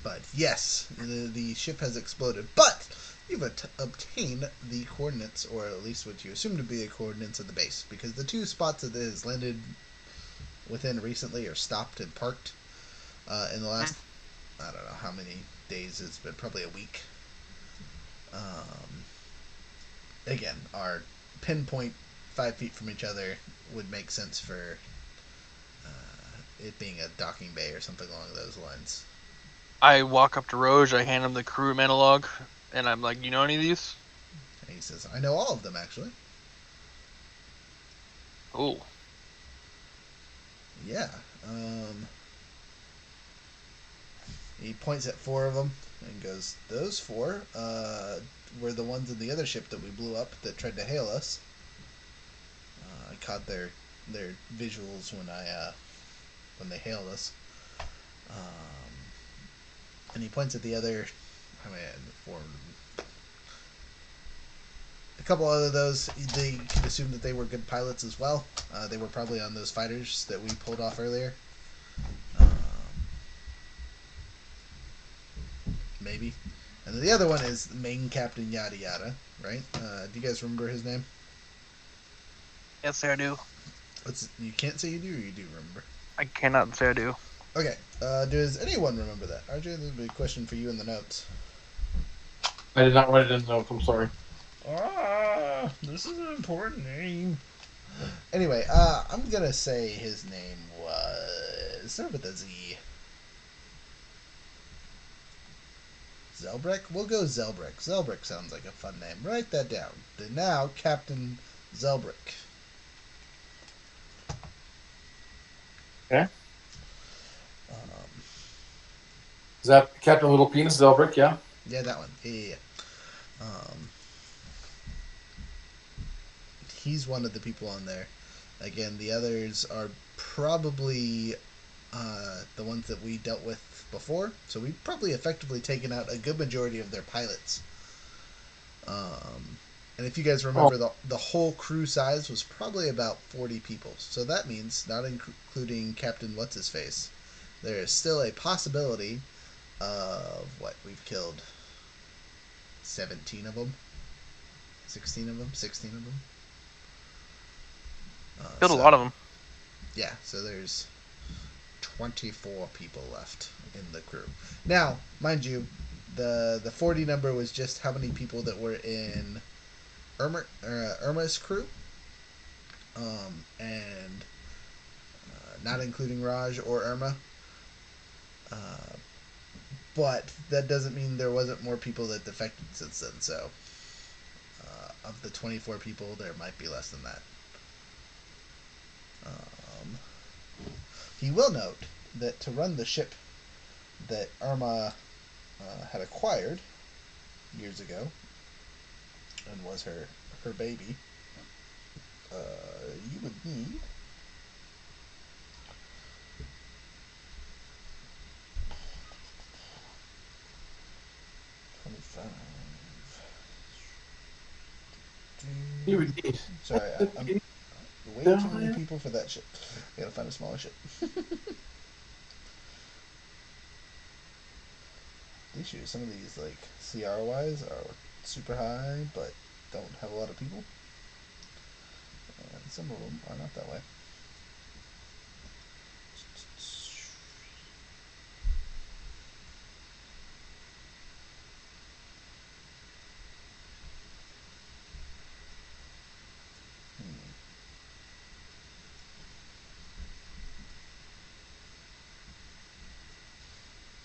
but yes, the ship has exploded, but you've obtained the coordinates, or at least what you assume to be the coordinates of the base, because the 2 spots that it has landed within recently are stopped and parked in the last, I don't know how many days it's been, probably a week. Again, our pinpoint 5 feet from each other would make sense for it being a docking bay or something along those lines. I walk up to Roge, I hand him the crew analog, and I'm like, you know any of these? And he says, I know all of them, actually. Cool. Yeah. He points at 4 of them and goes, those 4 were the ones in the other ship that we blew up that tried to hail us. I caught their visuals when they hailed us. And he points at the other, a couple other those, they could assume that they were good pilots as well. They were probably on those fighters that we pulled off earlier. Maybe. And then the other one is main captain yada yada, right? Do you guys remember his name? Yes, sir, I do. You can't say you do, or you do remember? I cannot say I do. Okay. Does anyone remember that? RJ, this would be a question for you in the notes. I did not write it in the notes. I'm sorry. This is an important name. Anyway, I'm gonna say his name was start with a Z. Zelbrick? We'll go Zelbrick. Zelbrick sounds like a fun name. Write that down. Now, Captain Zelbrick. Okay. Is that Captain Little Penis Zelbrick? Yeah. Yeah, that one. Yeah. He's one of the people on there. Again, the others are probably the ones that we dealt with before. So we've probably effectively taken out a good majority of their pilots. And if you guys remember, the whole crew size was probably about 40 people. So that means, not including Captain What's-His-Face, there is still a possibility of we've killed 17 of them? 16 of them? 16 of them? Killed a lot of them. Yeah, so there's 24 people left in the crew. Now, mind you, the 40 number was just how many people that were in Irma's crew, and not including Raj or Irma. But that doesn't mean there wasn't more people that defected since then. So, of the 24 people, there might be less than that. He will note that to run the ship that Irma had acquired years ago and was her baby, you would need 25. You would need. Sorry, I'm way too many people for that ship. I gotta find a smaller ship. The issue is some of these, like, CR-wise are super high, but don't have a lot of people. And some of them are not that way.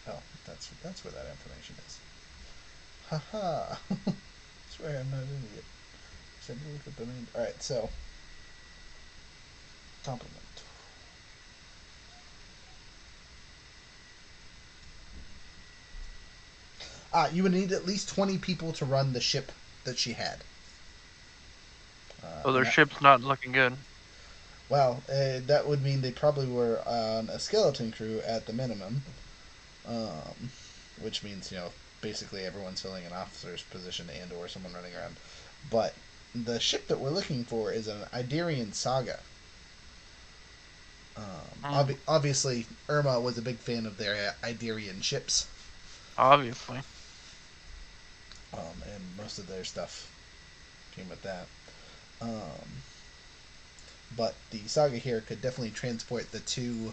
Oh, that's where that information is. Haha! Swear I'm not an idiot. Said to look at the name. Alright, so. Compliment. You would need at least 20 people to run the ship that she had. So their ship's not looking good. Well, that would mean they probably were on a skeleton crew at the minimum. Which means, basically everyone's filling an officer's position and or someone running around. But the ship that we're looking for is an Idearian Saga. Obviously, Irma was a big fan of their Idearian ships. Obviously. And most of their stuff came with that. But the Saga here could definitely transport the two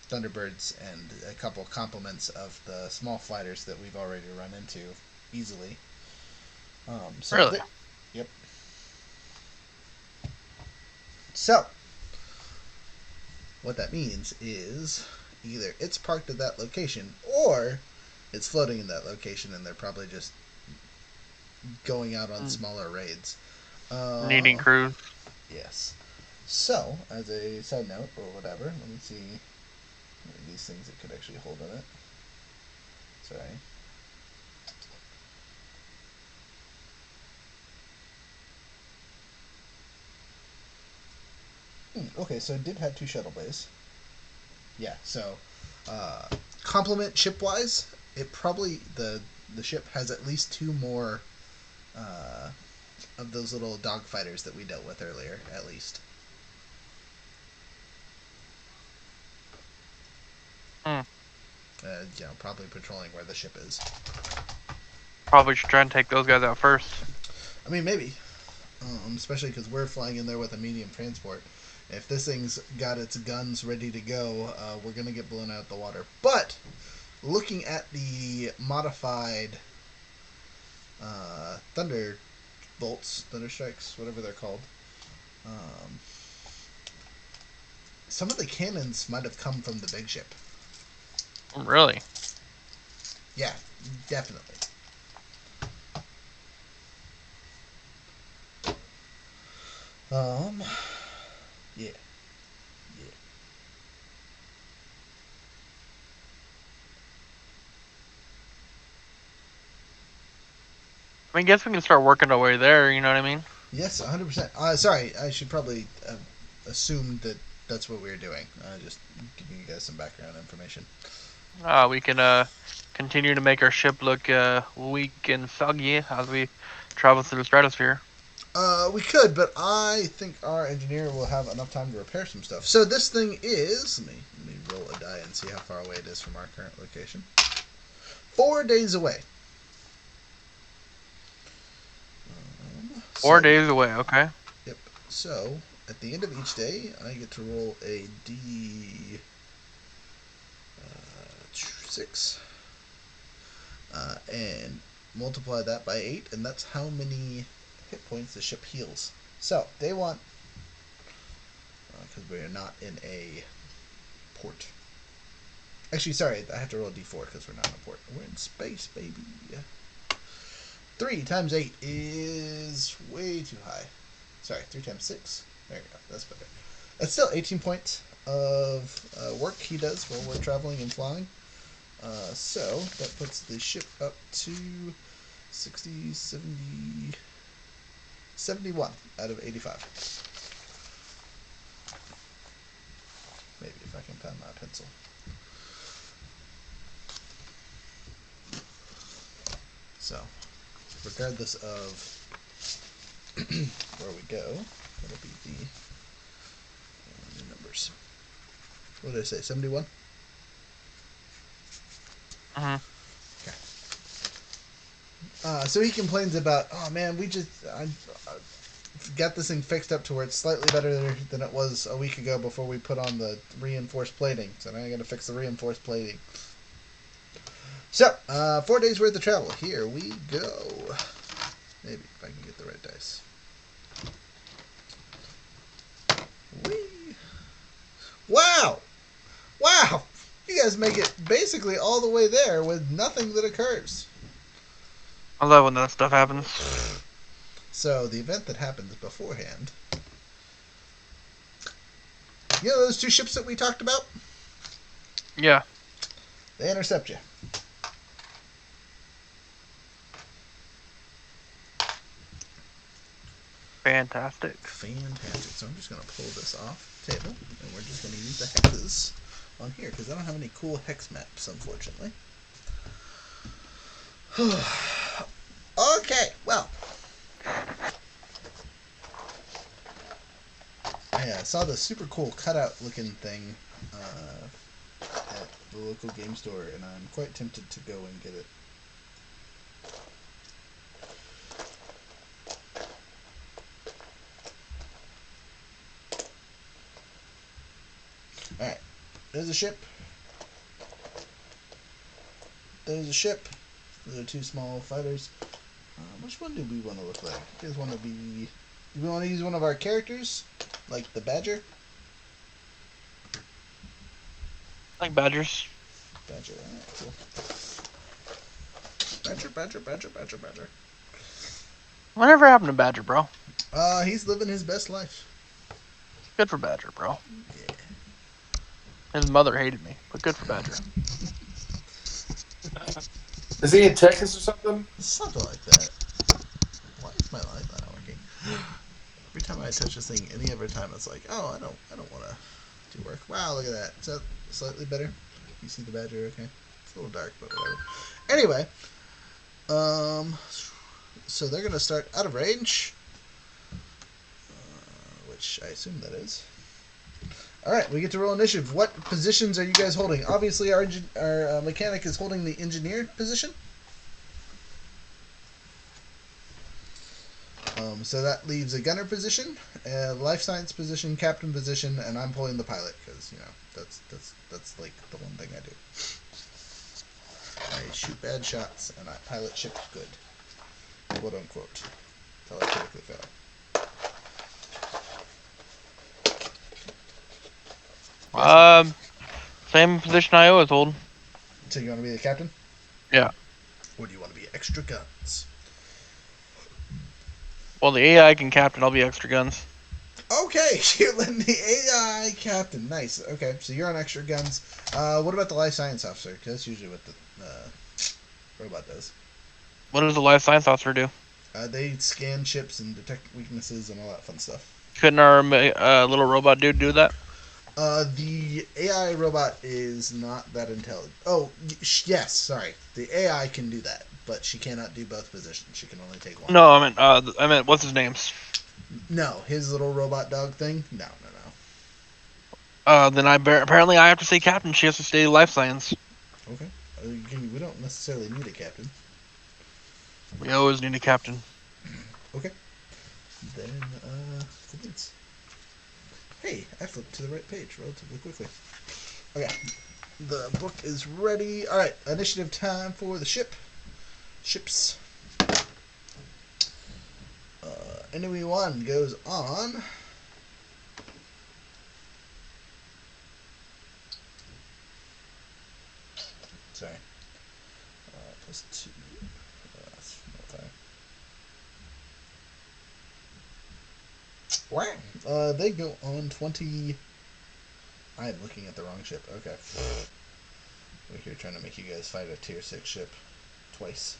Thunderbirds and a couple complements of the small fighters that we've already run into easily. Really? Yep. So, what that means is either it's parked at that location or it's floating in that location and they're probably just going out on smaller raids. Needing crews. Yes. So, as a side note or whatever, let me see these things that could actually hold in it. Sorry. Okay, so it did have 2 shuttle bays. Yeah, so complement ship-wise, it probably the ship has at least 2 more of those little dogfighters that we dealt with earlier, at least. Probably patrolling where the ship is. Probably should try and take those guys out first. I mean, maybe. Especially because we're flying in there with a medium transport. If this thing's got its guns ready to go, we're going to get blown out the water. But, looking at the modified Thunderbolts, Thunderstrikes, whatever they're called, some of the cannons might have come from the big ship. Really? Yeah, definitely. Yeah. I guess we can start working our way there, you know what I mean? Yes, 100%. Sorry, I should probably assume that that's what we were doing. Just giving you guys some background information. We can continue to make our ship look weak and soggy as we travel through the stratosphere. We could, but I think our engineer will have enough time to repair some stuff. So this thing is... Let me roll a die and see how far away it is from our current location. 4 days away. 4 days away, okay. Yep. So, at the end of each day, I get to roll a D6 and multiply that by 8, and that's how many hit points the ship heals. So, day 1, because we are not in a port. Actually, sorry, I have to roll a D4 because we're not in a port. We're in space, baby. 3 times 8 is way too high. Sorry, 3 times 6. There you go. That's better. That's still 18 points of work he does while we're traveling and flying. So that puts the ship up to 60, 70, 71 out of 85. Maybe if I can find my pencil. So, regardless of where we go, that'll be the new numbers. What did I say? 71? Uh-huh. Okay. So he complains about, oh man, I got this thing fixed up to where it's slightly better than it was a week ago before we put on the reinforced plating. So now I gotta fix the reinforced plating. So, 4 days worth of travel. Here we go. Maybe if I can get the right dice. Whee! Wow! Wow! You guys make it basically all the way there with nothing that occurs. I love when that stuff happens. So, the event that happens beforehand. You know those 2 ships that we talked about? Yeah. They intercept you. Fantastic. Fantastic. So I'm just going to pull this off the table, and we're just going to use the hexes on here, because I don't have any cool hex maps, unfortunately. Okay, well. I saw the super cool cutout looking thing at the local game store, and I'm quite tempted to go and get it. Alright, there's a ship. There's a ship. Those are 2 small fighters. Which one do we want to look like? You guys want to be... Do we want to use one of our characters? Like the Badger? Like badgers. Badger, alright, cool. Badger. Whatever happened to Badger, bro? He's living his best life. Good for Badger, bro. Yeah. His mother hated me, but good for Badger. Is he in Texas or something? Something like that. Why is my light not working? Every time I touch this thing, any other time, it's like, oh, I don't want to do work. Wow, look at that. Is that slightly better? You see the Badger? Okay. It's a little dark, but whatever. Anyway, so they're gonna start out of range, which I assume that is. All right, we get to roll initiative. What positions are you guys holding? Obviously, our mechanic is holding the engineer position. So that leaves a gunner position, a life science position, captain position, and I'm pulling the pilot because that's like the one thing I do. I shoot bad shots and I pilot ships good, quote unquote. Until I typically fail. Same position I always hold. So you want to be the captain? Yeah. Or do you want to be extra guns? Well, the AI can captain. I'll be extra guns. Okay, you're letting the AI captain. Nice. Okay, so you're on extra guns. What about the life science officer? Because that's usually what the robot does. What does the life science officer do? They scan ships and detect weaknesses and all that fun stuff. Couldn't our little robot dude do that? The AI robot is not that intelligent. Oh, yes, sorry. The AI can do that, but she cannot do both positions. She can only take one. No, I meant what's his name's? No, his little robot dog thing? No. Then apparently I have to say captain. She has to stay life science. Okay. We don't necessarily need a captain. We always need a captain. Okay. Then, Cool beans. Hey, I flipped to the right page relatively quickly. Okay, the book is ready. All right, initiative time for the ships. Enemy 1 goes on. Sorry. Plus 2. That's wow. They go on 20. I'm looking at the wrong ship. Okay. We're here trying to make you guys fight a tier 6 ship twice.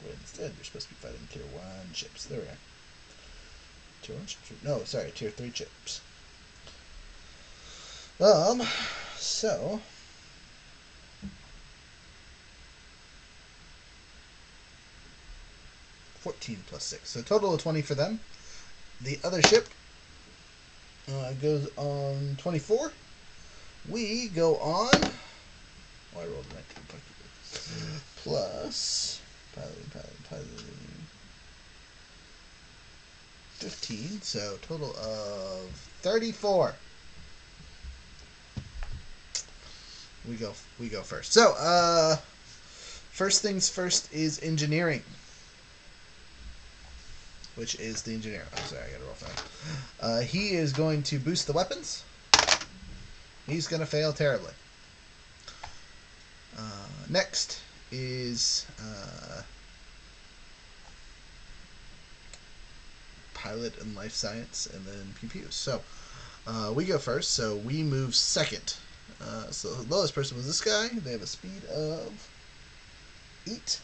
Wait, instead, you're supposed to be fighting tier 1 ships. There we are. Tier 1 ships? No, sorry, tier 3 ships. So. 14 plus 6. So total of 20 for them. The other ship goes on 24. We go on. Oh, I rolled a 19. Plus. Piloting. 15. So total of 34. We go first. So, first things first is engineering. Which is the engineer. I'm sorry, I gotta roll fast. He is going to boost the weapons. He's gonna fail terribly. Next is pilot and life science, and then pew pew. So we go first. So we move second. So the lowest person was this guy. They have a speed of 8.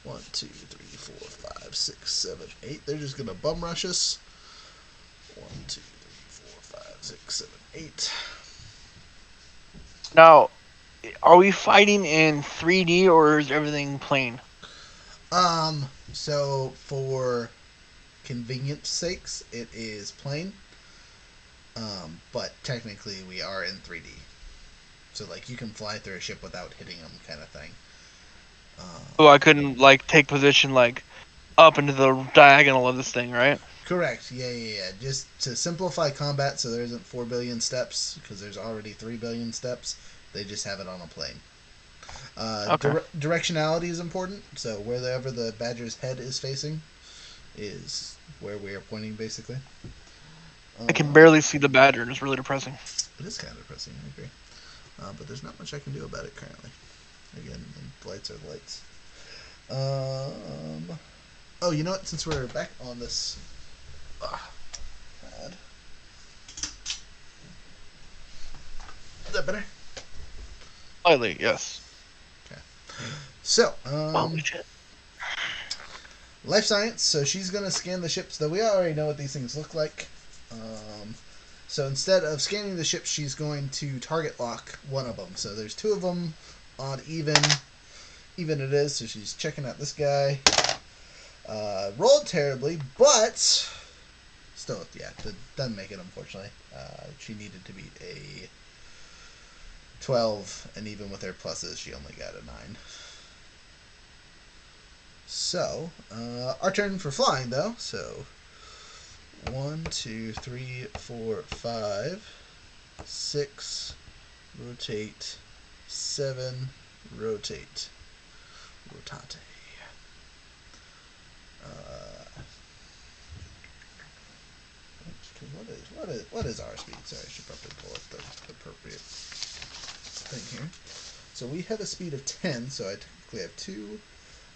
1, 2, 3, 4, 5, 6, 7, 8. They're just gonna bum rush us. 1, 2, 3, 4, 5, 6, 7, 8. Now, are we fighting in 3D or is everything plain? So for convenience sakes, it is plain. But technically we are in 3D. So like you can fly through a ship without hitting them, kind of thing. So I couldn't like take position like up into the diagonal of this thing, right? Correct. Yeah. Just to simplify combat, so there isn't 4 billion steps because there's already 3 billion steps. They just have it on a plane. Okay. Directionality is important. So wherever the Badger's head is facing is where we are pointing, basically. I can barely see the Badger, and it's really depressing. It is kind of depressing, I agree. But there's not much I can do about it currently. Again, the lights are the lights. Oh, you know what? Since we're back on this pad. Is that better? Slightly, yes. Okay. So, Holy shit. life science. So she's gonna scan the ships. Though we already know what these things look like. So instead of scanning the ships, she's going to target lock one of them. So there's 2 of them. Odd, even it is. So she's checking out this guy. Rolled terribly, but still, yeah, that doesn't make it, unfortunately. She needed to beat a 12, and even with her pluses, she only got a 9. So, our turn for flying, though. So, 1, 2, 3, 4, 5, 6, rotate, 7, rotate, rotate. What is our speed? Sorry, I should probably pull up the appropriate thing here. So we have a speed of 10, so I technically have 2.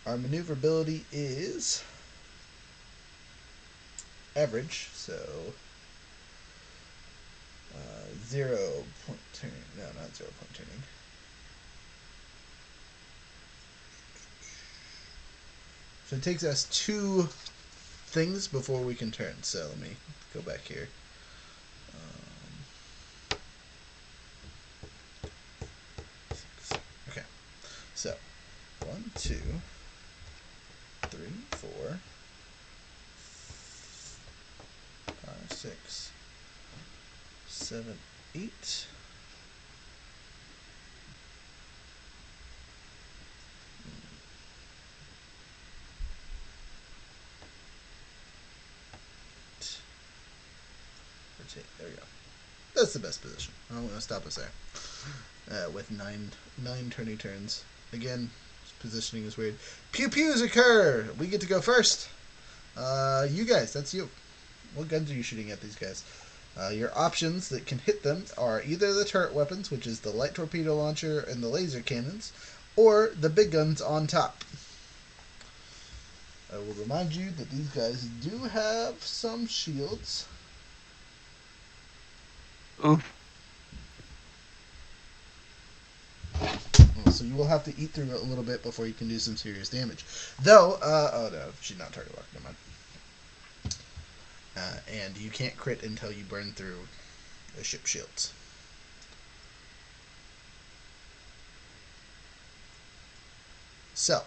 Our maneuverability is average, so 0 point turn. No, not 0 point turning. So it takes us 2 things before we can turn. So let me go back here. Okay. So 1, 2, 3, 4, 5, 6, 7, 8. rotate. There we go. That's the best position. I'm gonna stop us there. With nine turning turns. Again, positioning is weird. Pew pews occur. We get to go first. You guys, that's you. What guns are you shooting at these guys? Your options that can hit them are either the turret weapons, which is the light torpedo launcher and the laser cannons, or the big guns on top. I will remind you that these guys do have some shields. Oof. So you will have to eat through it a little bit before you can do some serious damage. Though, oh no, she's not target locked, never mind. And you can't crit until you burn through the ship shields. So,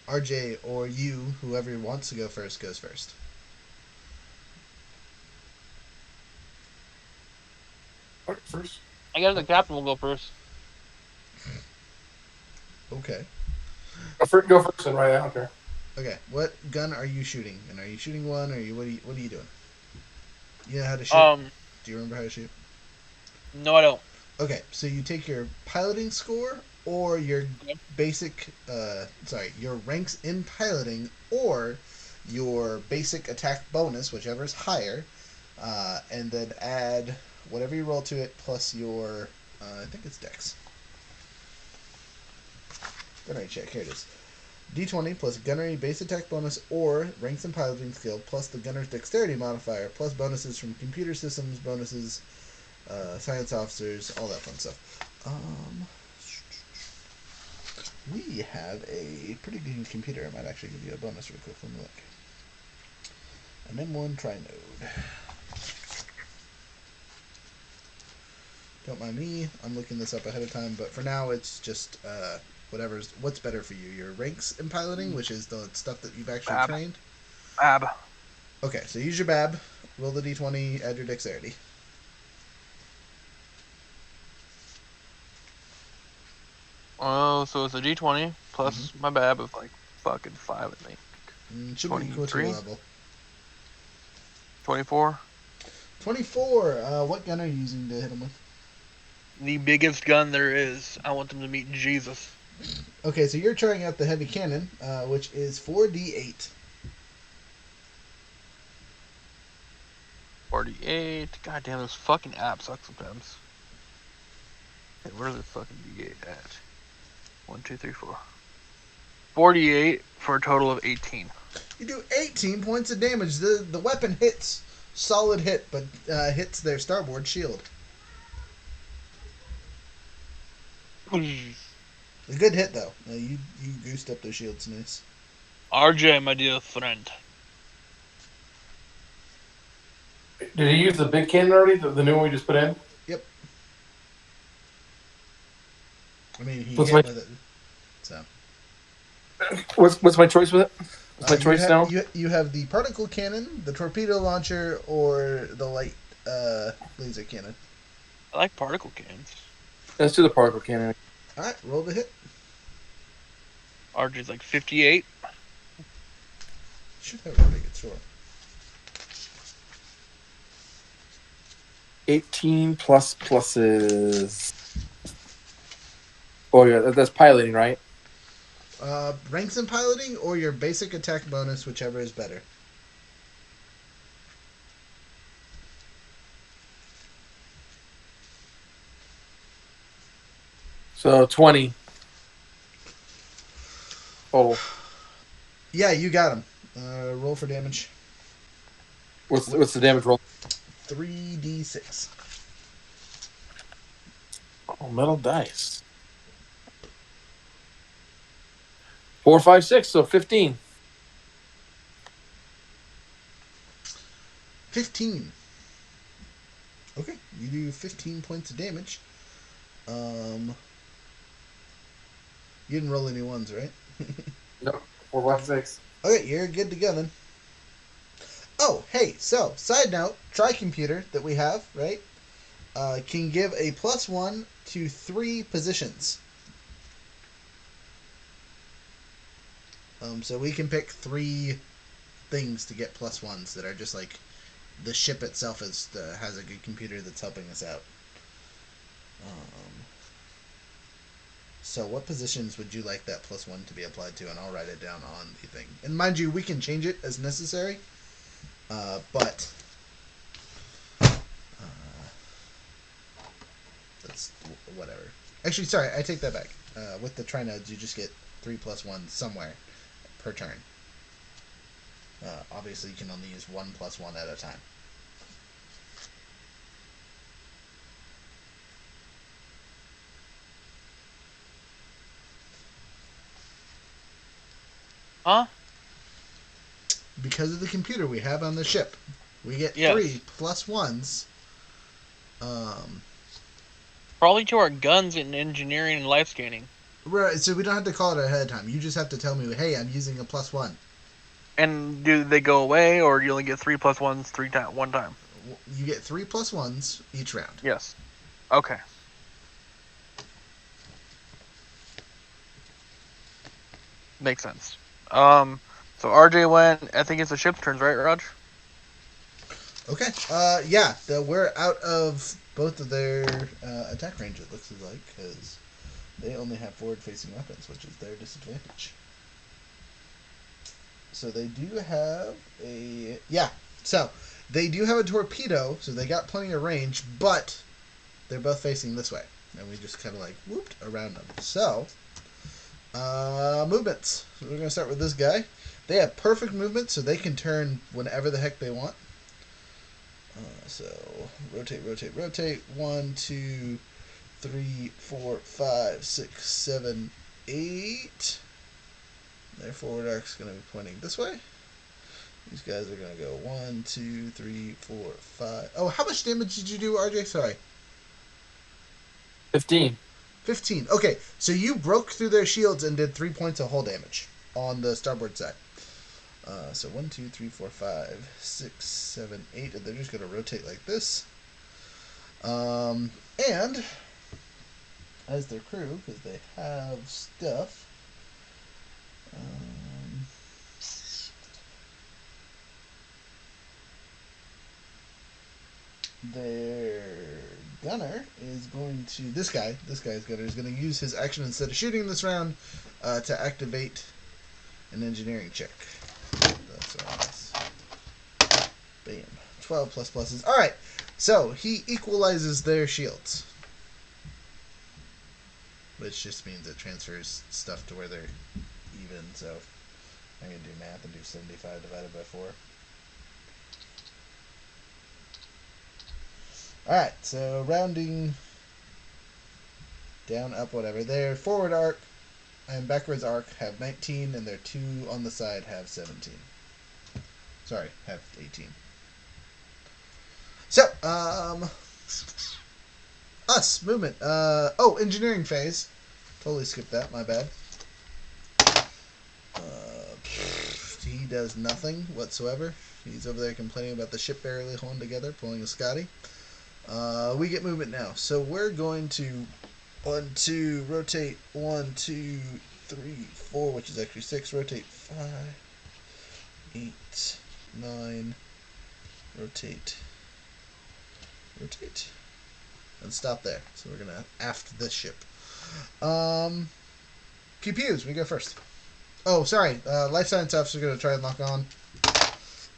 RJ or you, whoever wants to go first, goes first. First. I guess the captain will go first. Okay. Go first and right. I don't care. Okay. What gun are you shooting? And are you shooting one, or what are you doing? You know how to shoot? Do you remember how to shoot? No, I don't. Okay, so you take your piloting score or your basic, your ranks in piloting or your basic attack bonus, whichever is higher, and then add whatever you roll to it plus your, I think it's Dex. Gunnery check, here it is. D20 plus gunnery base attack bonus or ranks and piloting skill plus the gunner's dexterity modifier plus bonuses from computer systems, bonuses, science officers, all that fun stuff. We have a pretty good computer. I might actually give you a bonus real quick. Let me look. An M1 Trinode. Don't mind me. I'm looking this up ahead of time, but for now it's just what's better for you. Your ranks in piloting, which is the stuff that you've actually trained. Bab. Okay, so use your BAB. Roll the D20. Add your dexterity. Oh, so it's a D20 plus my BAB of like fucking 5, I think. Should be equal to your level. 24. 24. What gun are you using to hit them with? The biggest gun there is. I want them to meet Jesus. Okay, so you're trying out the heavy cannon, which is 4d8. 48. God damn, those fucking apps suck sometimes. Hey, where's the fucking D8 at? 1, 2, 3, 4. 48 for a total of 18. You do 18 points of damage. The weapon hits. Solid hit, but hits their starboard shield. A good hit, though. You goosed up their shields nice. RJ, my dear friend. Did he use the big cannon already? The new one we just put in? Yep. I mean, he What's hit my- with it. So. What's my choice with it? What's my choice now? You have the particle cannon, the torpedo launcher, or the light laser cannon. I like particle cannons. Let's do the particle cannon. Alright, roll the hit. RJ's like 58. Should have a pretty good score. 18 plus pluses. Oh yeah, that's piloting, right? Ranks in piloting or your basic attack bonus, whichever is better. So 20. Oh, Yeah, you got him. Roll for damage. what's the damage roll? 3d6. Oh, metal dice. 4, 5, 6, so 15. 15. Okay, you do 15 points of damage. You didn't roll any ones, right? No, 4, 5, 6. Okay, you're good to go then. Oh, hey, so, side note, Tri-Computer that we have, right, can give a +1 to 3 positions. So we can pick 3 things to get +1s that are just like the ship itself has a good computer that's helping us out. So what positions would you like that +1 to be applied to? And I'll write it down on the thing. And mind you, we can change it as necessary. But that's whatever. Actually, sorry, I take that back. With the trinodes, you just get 3 + 1 somewhere per turn. Obviously, you can only use 1 + 1 at a time. Huh? Because of the computer we have on the ship, we get Yes. 3 + 1s. Probably to our guns in engineering and life scanning. Right, so we don't have to call it ahead of time. You just have to tell me, hey, I'm using a +1. And do they go away, or do you only get 3 + 1s one time? You get 3 + 1s each round. Yes. Okay. Makes sense. So RJ went. I think it's the ship's turns, right, Raj? Okay. Yeah. We're out of both of their attack range. It looks like because they only have forward-facing weapons, which is their disadvantage. So they do have a So they do have a torpedo, so they got plenty of range, but they're both facing this way, and we just kind of like whooped around them. So movements. So we're gonna start with this guy. They have perfect movement, so they can turn whenever the heck they want. So rotate, rotate, rotate. 1, 2, 3, 4, 5, 6, 7, 8. Their forward arc's going to be pointing this way. These guys are going to go 1, 2, 3, 4, 5. Oh, how much damage did you do, RJ? Sorry. 15. 15. Okay, so you broke through their shields and did 3 points of hull damage on the starboard side. So 1, 2, 3, 4, 5, 6, 7, 8, and they're just going to rotate like this. And as their crew, because they have stuff, their gunner is going to this guy's gunner is going to use his action instead of shooting this round to activate an engineering check. That's nice. Bam. 12 plus pluses. All right. So he equalizes their shields, which just means it transfers stuff to where they're even. So I'm gonna do math and do 75 divided by 4. All right. So rounding down, up, whatever. Their forward arc and backwards arc have 19, and their 2 on the side have 17. Sorry, have 18. So, us, movement. Engineering phase. Totally skipped that, my bad. He does nothing whatsoever. He's over there complaining about the ship barely holding together, pulling a Scotty. We get movement now. So we're going to 1, 2, rotate 1, 2, 3, 4, which is actually 6, rotate 5, 8, 9, rotate, and stop there. So we're gonna aft this ship. QPUs, we go first. Oh, sorry, life science officer gonna try and lock on.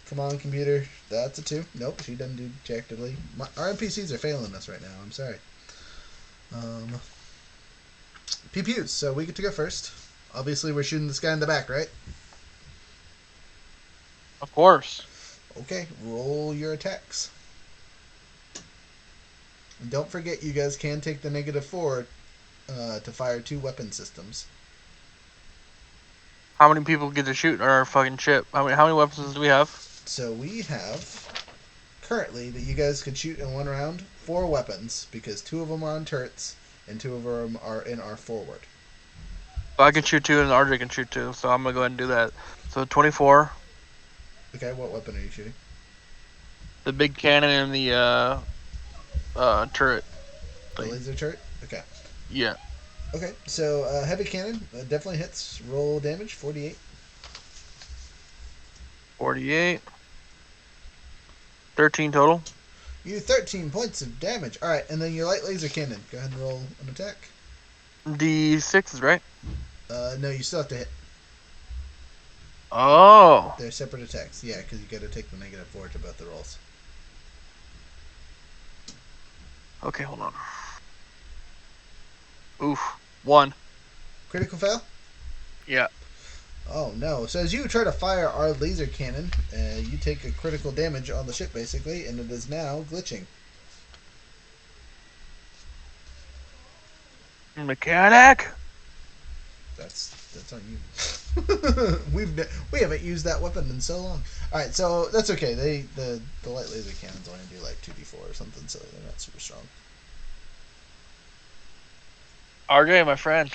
Come on, computer. That's a 2. Nope, she doesn't do jack diddly. Our NPCs are failing us right now. I'm sorry. PPUs, so we get to go first. Obviously, we're shooting this guy in the back, right? Of course. Okay, roll your attacks. And don't forget, you guys can take the -4 to fire 2 weapon systems. How many people get to shoot our fucking ship? How many weapons do we have? So we have, currently, that you guys can shoot in 1 round, 4 weapons, because 2 of them are on turrets, and 2 of them are in our forward. I can shoot 2 and RJ can shoot 2, so I'm gonna go ahead and do that. So 24. Okay, what weapon are you shooting? The big cannon and the turret. The laser turret? Okay. Yeah. Okay, so heavy cannon definitely hits. Roll damage, 48. 48. 13 total. You 13 points of damage. All right, and then your light laser cannon. Go ahead and roll an attack. D6 is right. No, you still have to hit. Oh. They're separate attacks. Yeah, because you got to take the -4 to both the rolls. Okay, hold on. Oof. 1. Critical fail? Yeah. Oh no. So as you try to fire our laser cannon, you take a critical damage on the ship basically, and it is now glitching. Mechanic. That's on you. We haven't used that weapon in so long. All right, so that's okay. The light laser cannons only do like 2d4 or something, so they're not super strong. RJ, my friend.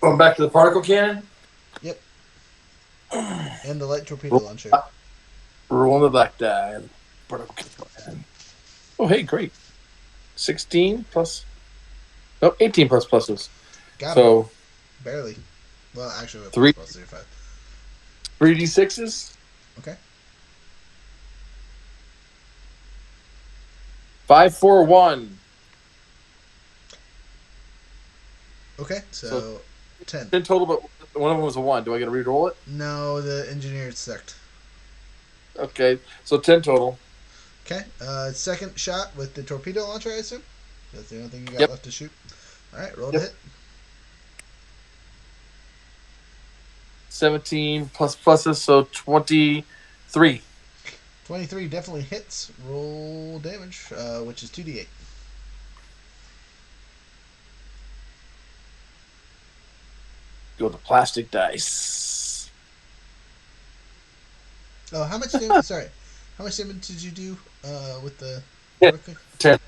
Going back to the particle cannon. Yep. And the light torpedo launcher. Rolling the black die. Particle cannon. Oh, hey, great. 16 plus. No, 18 plus pluses. Got So it. Barely. Well, actually, with 3 plus 5. 3d6s. Okay. 5, 4, 1. Okay, so 10. 10 total, but one of them was a 1. Do I get to re-roll it? No, the engineer sucked. Okay, so 10 total. Okay, second shot with the torpedo launcher, I assume? That's the only thing you got Yep. left to shoot. Alright, roll to hit. 17 plus pluses, so 23. 23 definitely hits. Roll damage, which is 2d8. Go to plastic dice. Oh, how much damage? Sorry. How much damage did you do with the... 10.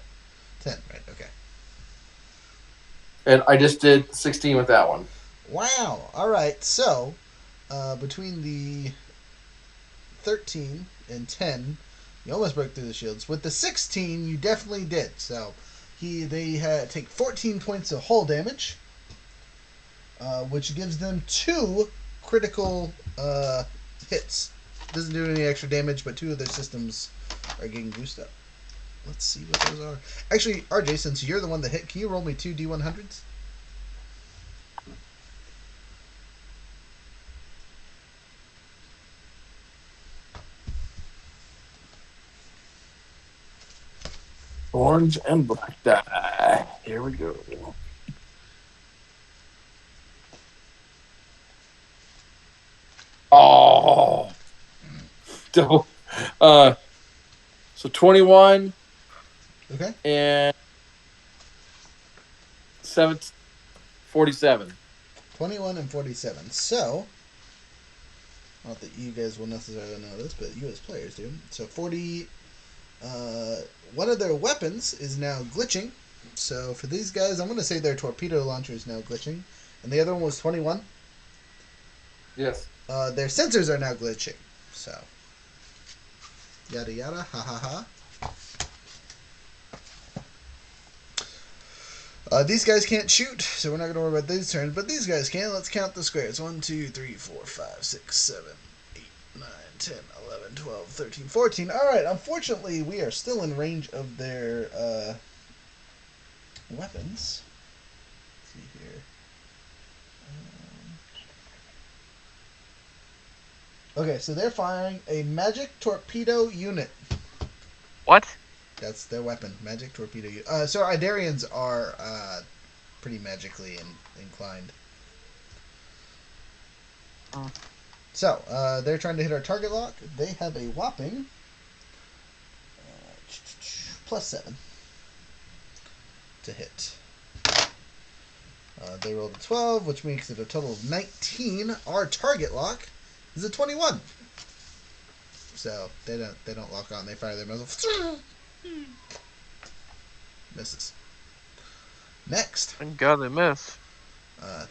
10, right, okay. And I just did 16 with that one. Wow, alright, so between the 13 and 10, you almost broke through the shields. With the 16, you definitely did. So they take 14 points of hull damage, which gives them 2 critical hits. Doesn't do any extra damage, but 2 of their systems are getting boosted up. Let's see what those are. Actually, RJ, since you're the one that hit, can you roll me 2 D100s? Orange and black die. Here we go. Oh. Double. So 21 Okay. and 47. 21 and 47. So, not that you guys will necessarily know this, but you as players do. So 40, one of their weapons is now glitching. So for these guys, I'm going to say their torpedo launcher is now glitching. And the other one was 21. Yes. Their sensors are now glitching. So, yada yada, ha ha ha. These guys can't shoot, so we're not going to worry about these turns, but these guys can. Let's count the squares. 1, 2, 3, 4, 5, 6, 7, 8, 9, 10, 11, 12, 13, 14. Alright, unfortunately, we are still in range of their weapons. Let's see here. Okay, so they're firing a magic torpedo unit. What? That's their weapon, magic torpedo unit. So Idearians are pretty magically inclined. Oh. So, they're trying to hit our target lock. They have a whopping +7 to hit. They rolled a 12, which makes it a total of 19. Our target lock is a 21. So they don't lock on. They fire their muzzle. Misses. Next. Thank God they missed.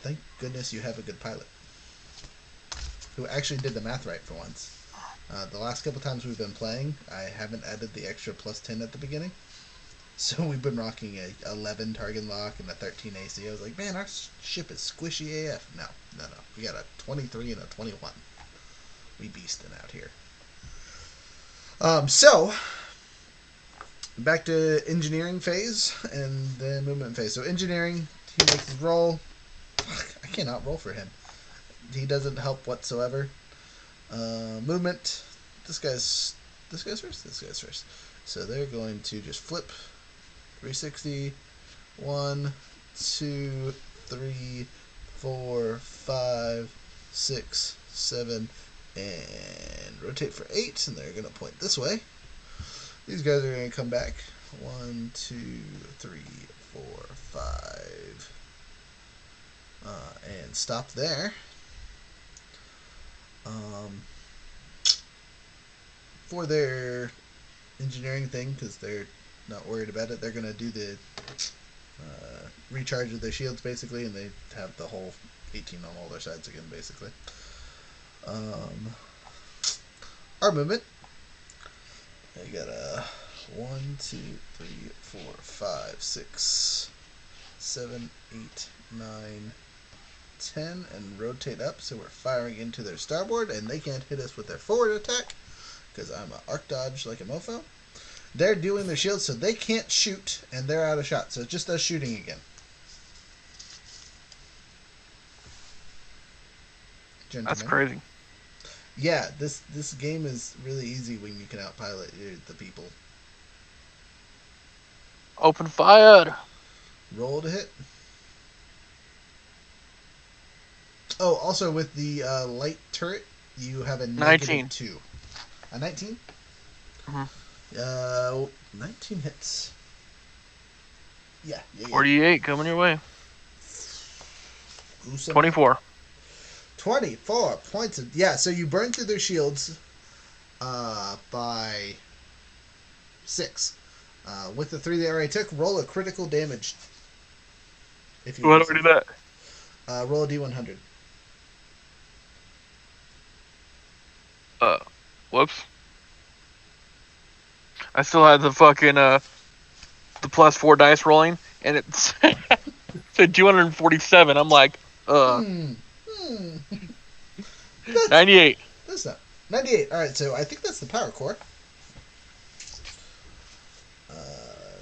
Thank goodness you have a good pilot who actually did the math right for once. The last couple times we've been playing, I haven't added the extra +10 at the beginning. So we've been rocking a 11 target lock and a 13 AC. I was like, man, our ship is squishy AF. No. We got a 23 and a 21. We beasting out here. So back to engineering phase and then movement phase. So engineering, he makes his roll. I cannot roll for him. He doesn't help whatsoever. Movement. This guy's first. This guy's first. So they're going to just flip 360. 1, 2, 3, 4, 5, 6, 7, and rotate for 8. And they're going to point this way. These guys are going to come back. 1, 2, 3, 4, 5. And stop there. For their engineering thing, because they're not worried about it, they're going to do the recharge of their shields, basically, and they have the whole 18 on all their sides again, basically. Our movement. I got a 1, 2, 3, 4, 5, 6, 7, 8, 9, 10, and rotate up, so we're firing into their starboard, and they can't hit us with their forward attack, because I'm a arc dodge like a mofo. They're doing their shields, so they can't shoot, and they're out of shot, so it's just us shooting again. Gentlemen. That's crazy. Yeah, this game is really easy when you can outpilot the people. Open fire. Roll to hit. Oh, also with the light turret, you have a -19. -2. A 19? Mhm. 19 hits. Yeah. 48 coming your way. Gruesome. 24. 24 points of... Yeah, so you burn through their shields by 6. With the 3 they already took, roll a critical damage. If you What do I do that? roll a d100. Whoops. I still had the fucking the +4 dice rolling, and it said 247. I'm like, 98. That's not 98. All right, so I think that's the power core.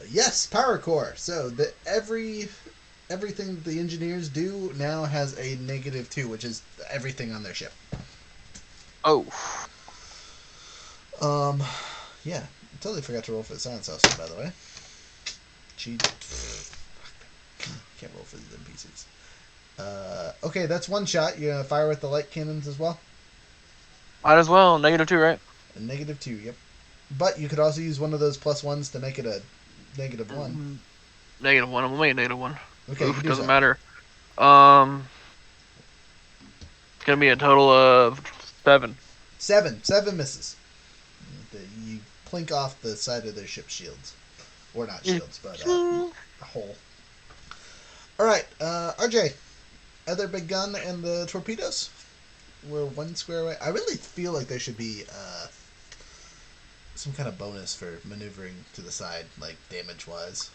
Yes, power core. So everything the engineers do now has a -2, which is everything on their ship. Oh. Yeah, I totally forgot to roll for the science house, by the way. Cheat. Can't roll for the NPCs. Okay, that's one shot. You're gonna fire with the light cannons as well? Might as well. -2, right? A -2, yep. But you could also use one of those +1s to make it a -1. -1. I'm gonna make it -1. Okay, Oof, you do doesn't so. matter. It's gonna be a total of 7. 7 misses. You plink off the side of their ship shields. Or not shields, but a hole. Alright, RJ. Other big gun and the torpedoes? We're 1 square away. I really feel like there should be some kind of bonus for maneuvering to the side, like damage-wise.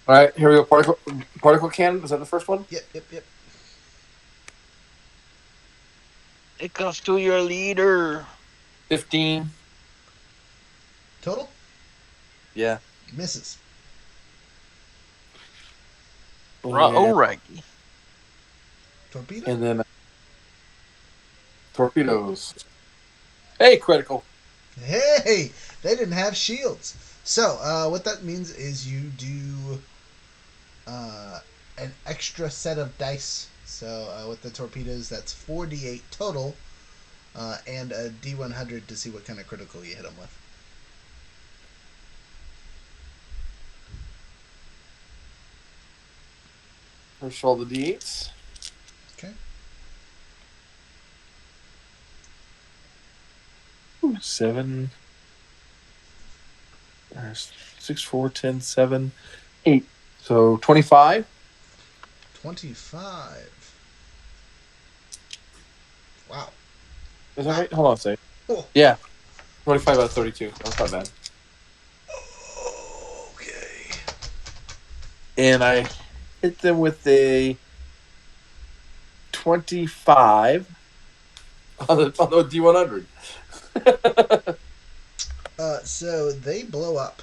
All right, here we go. Particle cannon. Is that the first one? Yep. It goes to your leader. 15. Total? Yeah. Misses. Alrighty. Torpedo? And then torpedoes. Hey, critical. Hey! They didn't have shields. So, what that means is you do an extra set of dice. So, with the torpedoes, that's 4d8 total, and a d100 to see what kind of critical you hit them with. First roll the d8s. Okay. 7. 6, 4, 10, 7, 8. So 25. 25. Wow. Is that right? Hold on a second. Oh. Yeah. 25 out of 32. That's not bad. Okay. And I hit them with a 25 on the D100. So they blow up.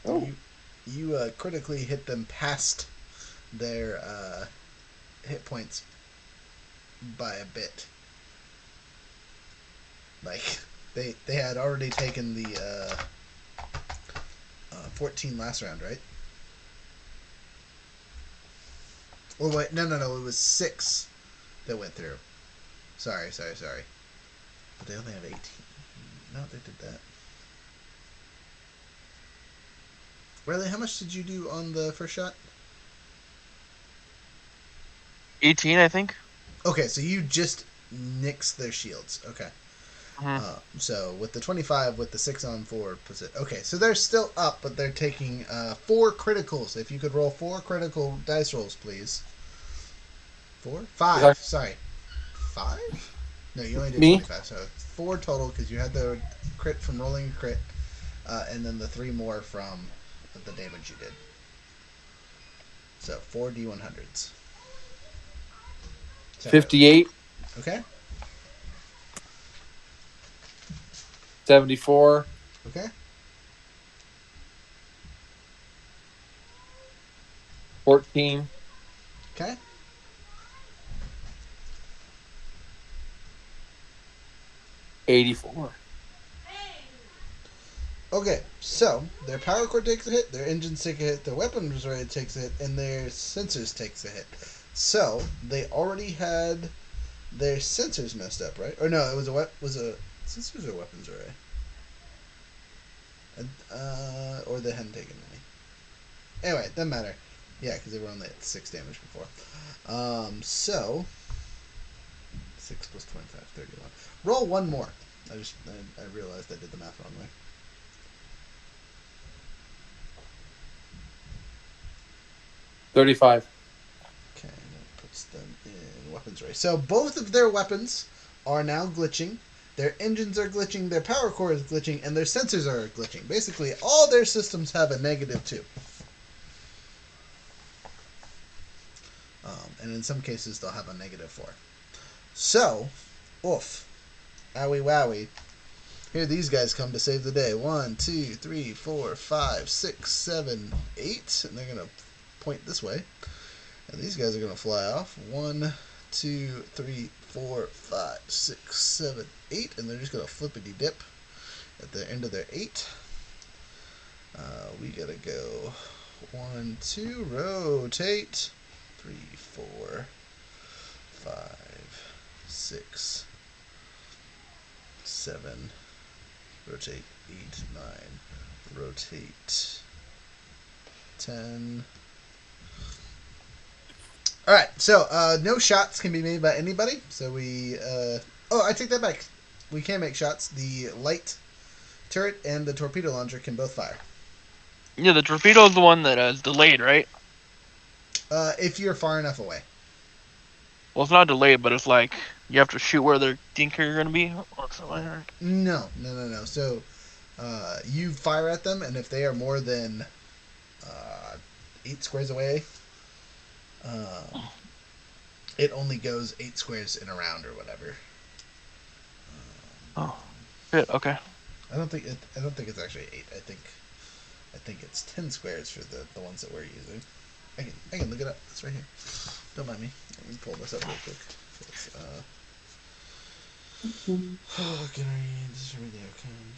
Oh. You critically hit them past their hit points by a bit. Like they had already taken the 14 last round, right? Oh wait, no, it was 6 that went through. Sorry. But they only have 18. No, they did that. Riley, how much did you do on the first shot? 18, I think. Okay, so you just nixed their shields. Okay. Mhm. So with the 25, with the 6 on 4, puts it. Okay, so they're still up, but they're taking 4 criticals. If you could roll 4 critical dice rolls, please. 4? 5. Okay. Sorry. 5? No, you only did Me? 25. So 4 total because you had the crit from rolling a crit, and then the 3 more from the damage you did. So 4 D100s. 58, Okay. 74, Okay. 14, Okay. 84. Okay, so their power core takes a hit, their engines take a hit, their weapons rated takes a hit, and their sensors takes a hit. So they already had their sensors messed up, right? Or no, it was a sensors or weapons array, or they hadn't taken any. Anyway, doesn't matter. Yeah, because they were only at 6 damage before. So 6 plus 25, 31. Roll one more. I realized I did the math wrong way. 35. Okay, that puts them in weapons array. So both of their weapons are now glitching. Their engines are glitching, their power core is glitching, and their sensors are glitching. Basically, all their systems have a -2. And in some cases, they'll have a -4. So, oof. Owie wowie. Here these guys come to save the day. 1, 2, 3, 4, 5, 6, 7, 8. And they're going to point this way. And these guys are going to fly off. 1, 2, 3, 4, 5, 6, 7, 8. And they're just going to flippity dip at the end of their 8. We got to go 1, 2, rotate. 3, 4, 5, 6, 7, rotate 8, 9, rotate 10. Alright, so no shots can be made by anybody. So we. I take that back. We can make shots. The light turret and the torpedo launcher can both fire. Yeah, the torpedo is the one that is delayed, right? If you're far enough away. Well, it's not delayed, but it's like you have to shoot where they think you're gonna be. Or something. No. So you fire at them, and if they are more than 8 squares away, it only goes 8 squares in a round or whatever. Oh, shit. Okay. I don't think it's actually 8. I think it's 10 squares for the ones that we're using. I can look it up. It's right here. Don't mind me. Let me pull this up real quick. It's, generate the outcome.